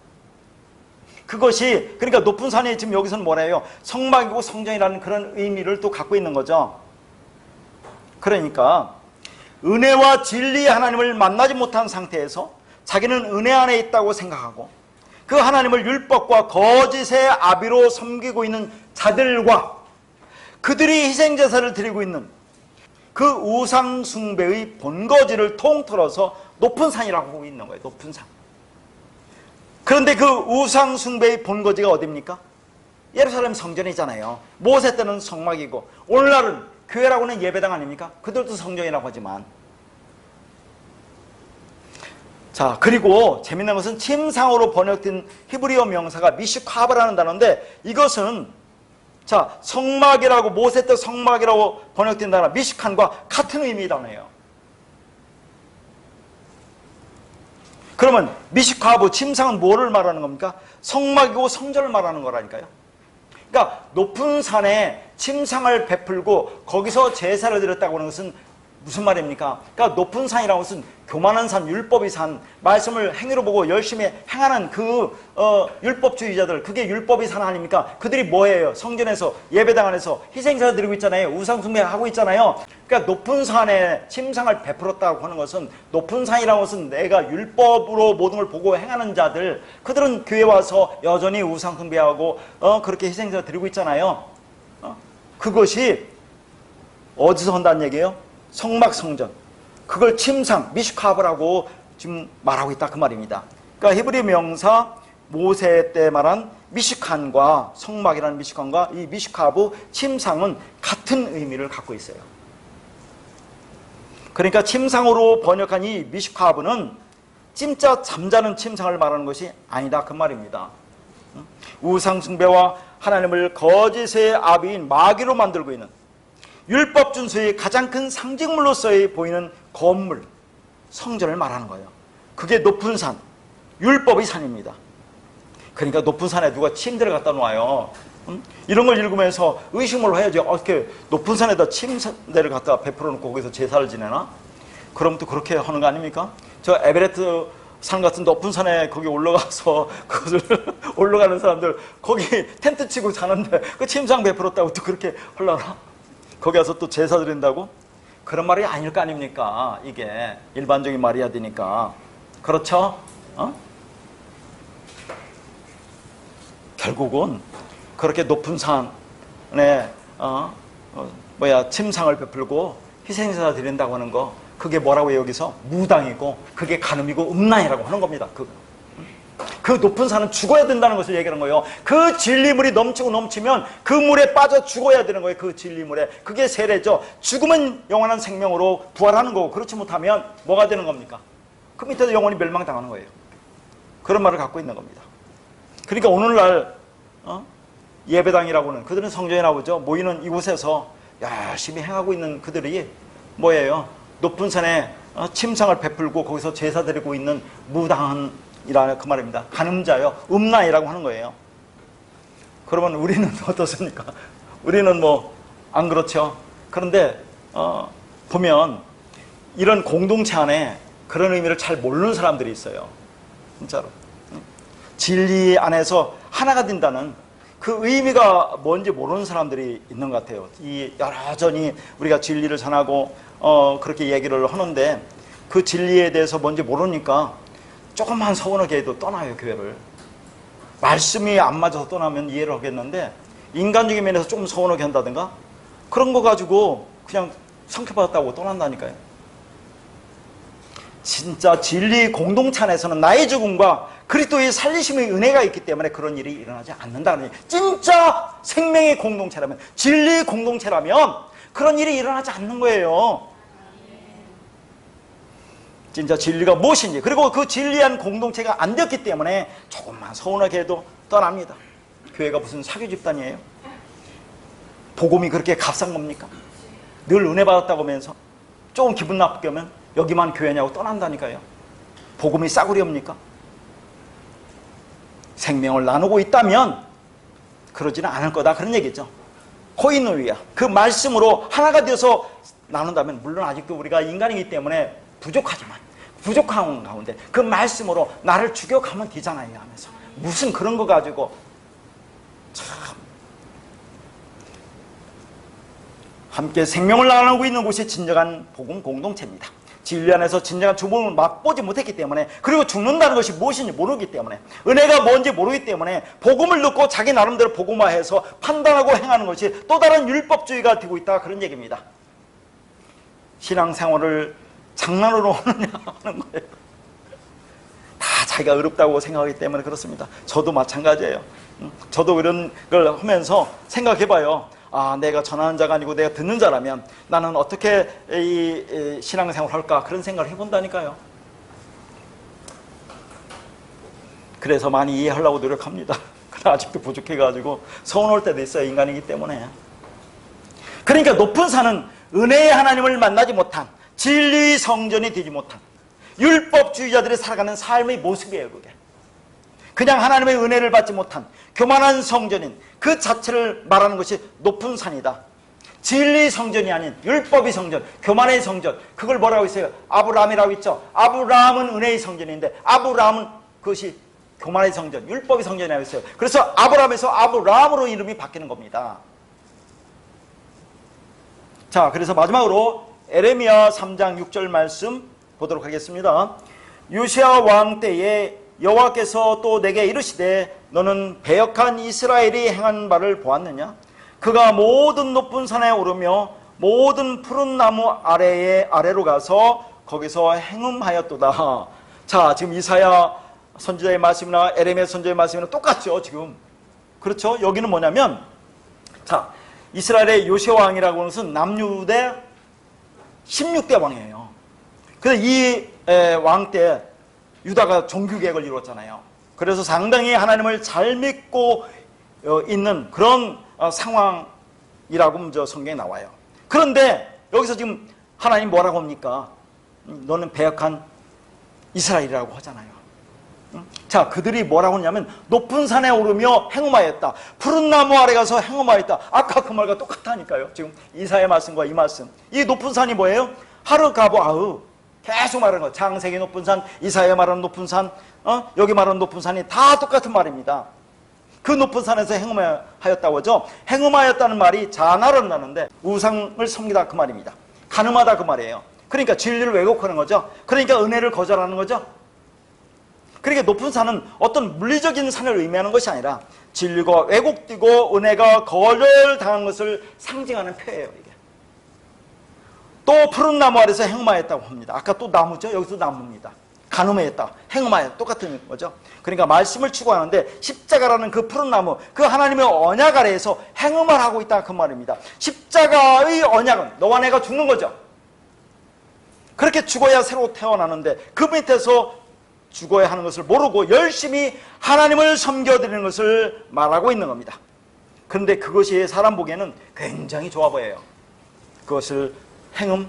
그것이 그러니까 높은 산이 지금 여기서는 뭐래요? 성막이고 성전이라는 그런 의미를 또 갖고 있는 거죠. 그러니까 은혜와 진리의 하나님을 만나지 못한 상태에서 자기는 은혜 안에 있다고 생각하고 그 하나님을 율법과 거짓의 아비로 섬기고 있는 자들과 그들이 희생제사를 드리고 있는 그 우상숭배의 본거지를 통틀어서 높은 산이라고 하고 있는 거예요. 높은 산. 그런데 그 우상숭배의 본거지가 어디입니까? 예루살렘 성전이잖아요. 모세 때는 성막이고 오늘날은 교회라고 하는 예배당 아닙니까? 그들도 성전이라고 하지만. 자, 그리고 재밌는 것은 침상으로 번역된 히브리어 명사가 미슈카바라는 단어인데, 이것은 자, 성막이라고, 모세 때 성막이라고 번역된 단어 미슈칸과 같은 의미의 단어예요. 그러면 미슈카브, 침상은 뭐를 말하는 겁니까? 성막이고 성전을 말하는 거라니까요. 그러니까 높은 산에 침상을 베풀고 거기서 제사를 드렸다고 하는 것은 무슨 말입니까? 그러니까 높은 산이라는 것은 교만한 산, 율법의 산, 말씀을 행위로 보고 열심히 행하는 그 율법주의자들, 그게 율법의 산 아닙니까? 그들이 뭐예요? 성전에서, 예배당 안에서 희생제사 드리고 있잖아요. 우상숭배하고 있잖아요. 그러니까 높은 산에 침상을 베풀었다고 하는 것은, 높은 산이라는 것은 내가 율법으로 모든 걸 보고 행하는 자들, 그들은 교회 와서 여전히 우상숭배하고 그렇게 희생제사 드리고 있잖아요. 그것이 어디서 한다는 얘기예요? 성막 성전, 그걸 침상, 미슈카브라고 지금 말하고 있다 그 말입니다. 그러니까 히브리 명사 모세 때 말한 미슈칸과 성막이라는 미슈칸과 이 미슈카브 침상은 같은 의미를 갖고 있어요. 그러니까 침상으로 번역한 이 미슈카브는 진짜 잠자는 침상을 말하는 것이 아니다 그 말입니다. 우상숭배와 하나님을 거짓의 아비인 마귀로 만들고 있는 율법 준수의 가장 큰 상징물로서의 보이는 건물, 성전을 말하는 거예요. 그게 높은 산, 율법의 산입니다. 그러니까 높은 산에 누가 침대를 갖다 놓아요. 이런 걸 읽으면서 의심을 해야지. 어떻게 높은 산에다 침대를 갖다 베풀어 놓고 거기서 제사를 지내나? 그럼 또 그렇게 하는 거 아닙니까? 저 에베레스트 산 같은 높은 산에 거기 올라가서 그것을 올라가는 사람들 거기 텐트 치고 자는데 그 침상 베풀었다고 또 그렇게 하려나? 거기 가서 또 제사 드린다고? 그런 말이 아닐 거 아닙니까? 이게 일반적인 말이야 되니까. 그렇죠? 결국은 그렇게 높은 산에 침상을 베풀고 희생제사 드린다고 하는 거, 그게 뭐라고 해요? 여기서 무당이고 그게 간음이고 음란이라고 하는 겁니다. 그 높은 산은 죽어야 된다는 것을 얘기하는 거예요. 그 진리물이 넘치고 넘치면 그 물에 빠져 죽어야 되는 거예요. 그 진리물에. 그게 세례죠. 죽으면 영원한 생명으로 부활하는 거고, 그렇지 못하면 뭐가 되는 겁니까? 그 밑에서 영원히 멸망당하는 거예요. 그런 말을 갖고 있는 겁니다. 그러니까 오늘날 예배당이라고는, 그들은 성전에 나오죠. 모이는 이곳에서 열심히 행하고 있는 그들이 뭐예요? 높은 산에 침상을 베풀고 거기서 제사 드리고 있는 무당이라는 그 말입니다. 간음자요, 음란이라고 하는 거예요. 그러면 우리는 어떻습니까? 우리는 뭐 안 그렇죠. 그런데 보면 이런 공동체 안에 그런 의미를 잘 모르는 사람들이 있어요. 진짜로. 진리 안에서 하나가 된다는 그 의미가 뭔지 모르는 사람들이 있는 것 같아요. 이 여전히 우리가 진리를 전하고 그렇게 얘기를 하는데 그 진리에 대해서 뭔지 모르니까 조금만 서운하게 해도 떠나요, 교회를. 말씀이 안 맞아서 떠나면 이해를 하겠는데 인간적인 면에서 조금 서운하게 한다든가 그런 거 가지고 그냥 상처받았다고 떠난다니까요. 진짜 진리 공동체 안에서는 나의 죽음과 그리스도의 살리심의 은혜가 있기 때문에 그런 일이 일어나지 않는다는 얘기. 진짜 생명의 공동체라면, 진리 공동체라면 그런 일이 일어나지 않는 거예요. 진짜 진리가 무엇인지, 그리고 그 진리한 공동체가 안 됐기 때문에 조금만 서운하게 해도 떠납니다. 교회가 무슨 사교 집단이에요? 복음이 그렇게 값싼 겁니까? 늘 은혜 받았다고 하면서 조금 기분 나쁘게 하면 여기만 교회냐고 떠난다니까요. 복음이 싸구려입니까? 생명을 나누고 있다면 그러지는 않을 거다, 그런 얘기죠. 코이노이아, 그 말씀으로 하나가 되어서 나눈다면, 물론 아직도 우리가 인간이기 때문에 부족하지만 부족한 가운데 그 말씀으로 나를 죽여가면 되잖아요 하면서 무슨 그런 거 가지고 참 함께 생명을 나누고 있는 곳이 진정한 복음 공동체입니다. 진리 안에서 진정한 주복음을 맛보지 못했기 때문에, 그리고 죽는다는 것이 무엇인지 모르기 때문에, 은혜가 뭔지 모르기 때문에 복음을 듣고 자기 나름대로 복음화해서 판단하고 행하는 것이 또 다른 율법주의가 되고 있다, 그런 얘기입니다. 신앙생활을 장난으로 하느냐 하는 거예요. 다 자기가 어렵다고 생각하기 때문에 그렇습니다. 저도 마찬가지예요. 저도 이런 걸 하면서 생각해봐요. 아, 내가 전하는 자가 아니고 내가 듣는 자라면 나는 어떻게 이 신앙생활을 할까, 그런 생각을 해본다니까요. 그래서 많이 이해하려고 노력합니다. 그러나 아직도 부족해가지고 서운할 때도 있어요, 인간이기 때문에. 그러니까 높은 산은 은혜의 하나님을 만나지 못한, 진리의 성전이 되지 못한 율법주의자들이 살아가는 삶의 모습이에요. 그게 그냥 하나님의 은혜를 받지 못한 교만한 성전인 그 자체를 말하는 것이 높은 산이다. 진리의 성전이 아닌 율법의 성전, 교만의 성전, 그걸 뭐라고 했어요? 아브라함이라고 있죠. 아브라함은 은혜의 성전인데 아브라함은 그것이 교만의 성전, 율법의 성전이라고 했어요. 그래서 아브라함에서 아브라함으로 이름이 바뀌는 겁니다. 자, 그래서 마지막으로 에레미야 3장 6절 말씀 보도록 하겠습니다. 요시야 왕 때에 여호와께서 또 내게 이르시되 너는 배역한 이스라엘이 행한 바를 보았느냐? 그가 모든 높은 산에 오르며 모든 푸른 나무 아래로 가서 거기서 행음하였도다. 자, 지금 이사야 선지자의 말씀이나 에레미야 선지자의 말씀이나 똑같죠, 지금. 그렇죠? 여기는 뭐냐면, 자, 이스라엘의 요시야 왕이라고 하는 것은 남유대 16대 왕이에요. 그래서 이 왕 때 유다가 종교개혁을 이루었잖아요. 그래서 상당히 하나님을 잘 믿고 있는 그런 상황이라고 먼저 성경에 나와요. 그런데 여기서 지금 하나님 뭐라고 합니까? 너는 배역한 이스라엘이라고 하잖아요. 자, 그들이 뭐라고 하냐면 높은 산에 오르며 행음하였다. 푸른 나무 아래 가서 행음하였다. 아까 그 말과 똑같다니까요. 지금 이사의 말씀과 이 말씀. 이 높은 산이 뭐예요? 하르가보아흐. 계속 말하는 거. 창세기 높은 산, 이사야 말하는 높은 산, 여기 말하는 높은 산이 다 똑같은 말입니다. 그 높은 산에서 행음하였다고 하죠. 행음하였다는 말이 자나를 나는데 우상을 섬기다, 그 말입니다. 가늠하다 그 말이에요. 그러니까 진리를 왜곡하는 거죠. 그러니까 은혜를 거절하는 거죠. 그러니까 높은 산은 어떤 물리적인 산을 의미하는 것이 아니라 진리가 왜곡되고 은혜가 거절당한 것을 상징하는 표예요. 이게. 또 푸른 나무 아래서 행음하였다고 합니다. 아까 또 나무죠. 여기서 나무입니다. 간음하였다, 행음하였다, 똑같은 거죠. 그러니까 말씀을 추구하는데 십자가라는 그 푸른 나무, 그 하나님의 언약 아래에서 행음을 하고 있다 그 말입니다. 십자가의 언약은 너와 내가 죽는 거죠. 그렇게 죽어야 새로 태어나는데 그 밑에서 죽어야 하는 것을 모르고 열심히 하나님을 섬겨드리는 것을 말하고 있는 겁니다. 그런데 그것이 사람 보기에는 굉장히 좋아 보여요. 그것을 행음,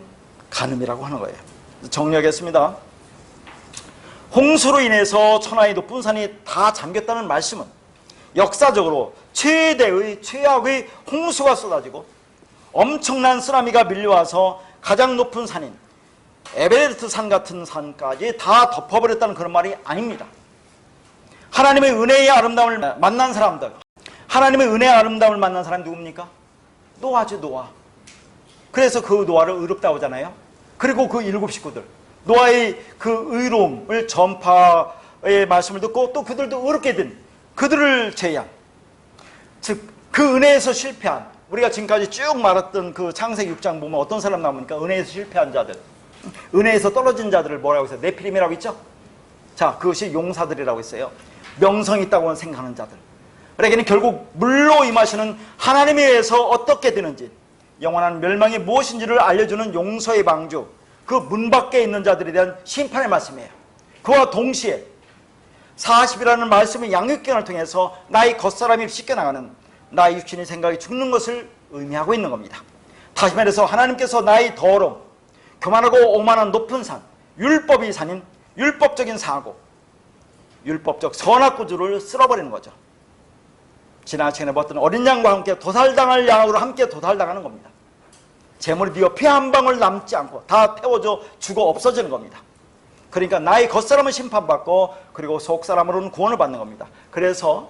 간음이라고 하는 거예요. 정리하겠습니다. 홍수로 인해서 천하의 높은 산이 다 잠겼다는 말씀은 역사적으로 최대의 최악의 홍수가 쏟아지고 엄청난 쓰나미가 밀려와서 가장 높은 산인 에베레스트 산 같은 산까지 다 덮어버렸다는 그런 말이 아닙니다. 하나님의 은혜의 아름다움을 만난 사람들, 하나님의 은혜의 아름다움을 만난 사람이 누굽니까? 노아죠, 노아. 그래서 그 노아를 의롭다고 하잖아요. 그리고 그 7 식구들, 노아의 그 의로움을 전파의 말씀을 듣고 또 그들도 의롭게 된 그들을 제외한, 즉 그 은혜에서 실패한, 우리가 지금까지 쭉 말했던 그 창세기 6장 보면 어떤 사람 나옵니까? 은혜에서 실패한 자들, 은혜에서 떨어진 자들을 뭐라고 했어요? 네피림이라고 했죠? 자, 그것이 용사들이라고 했어요. 명성이 있다고 생각하는 자들. 그러니까 결국 물로 임하시는 하나님에 의해서 어떻게 되는지, 영원한 멸망이 무엇인지를 알려주는 용서의 방주, 그 문 밖에 있는 자들에 대한 심판의 말씀이에요. 그와 동시에 40이라는 말씀의 양육견을 통해서 나의 겉사람이 씻겨나가는, 나의 육신의 생각이 죽는 것을 의미하고 있는 겁니다. 다시 말해서 하나님께서 나의 더러움, 교만하고 오만한 높은 산, 율법이 산인 율법적인 사고, 율법적 선악구주를 쓸어버리는 거죠. 지난 시간에 봤던 어린 양과 함께 도살당할 양으로 함께 도살당하는 겁니다. 재물이 비어 피 한 방울 남지 않고 다 태워져 죽어 없어지는 겁니다. 그러니까 나의 겉사람은 심판받고 그리고 속사람으로는 구원을 받는 겁니다. 그래서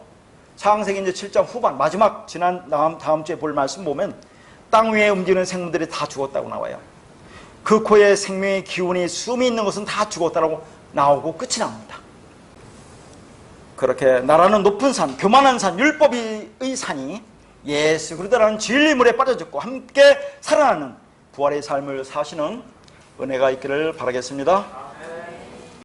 창세기 이제 7장 후반 마지막 다음 주에 볼 말씀 보면 땅 위에 움직이는 생물들이 다 죽었다고 나와요. 그 코에 생명의 기운이 숨이 있는 것은 다 죽었다라고 나오고 끝이 납니다. 그렇게 나라는 높은 산, 교만한 산, 율법의 산이 예수 그리스도라는 진리물에 빠져죽고 함께 살아나는 부활의 삶을 사시는 은혜가 있기를 바라겠습니다.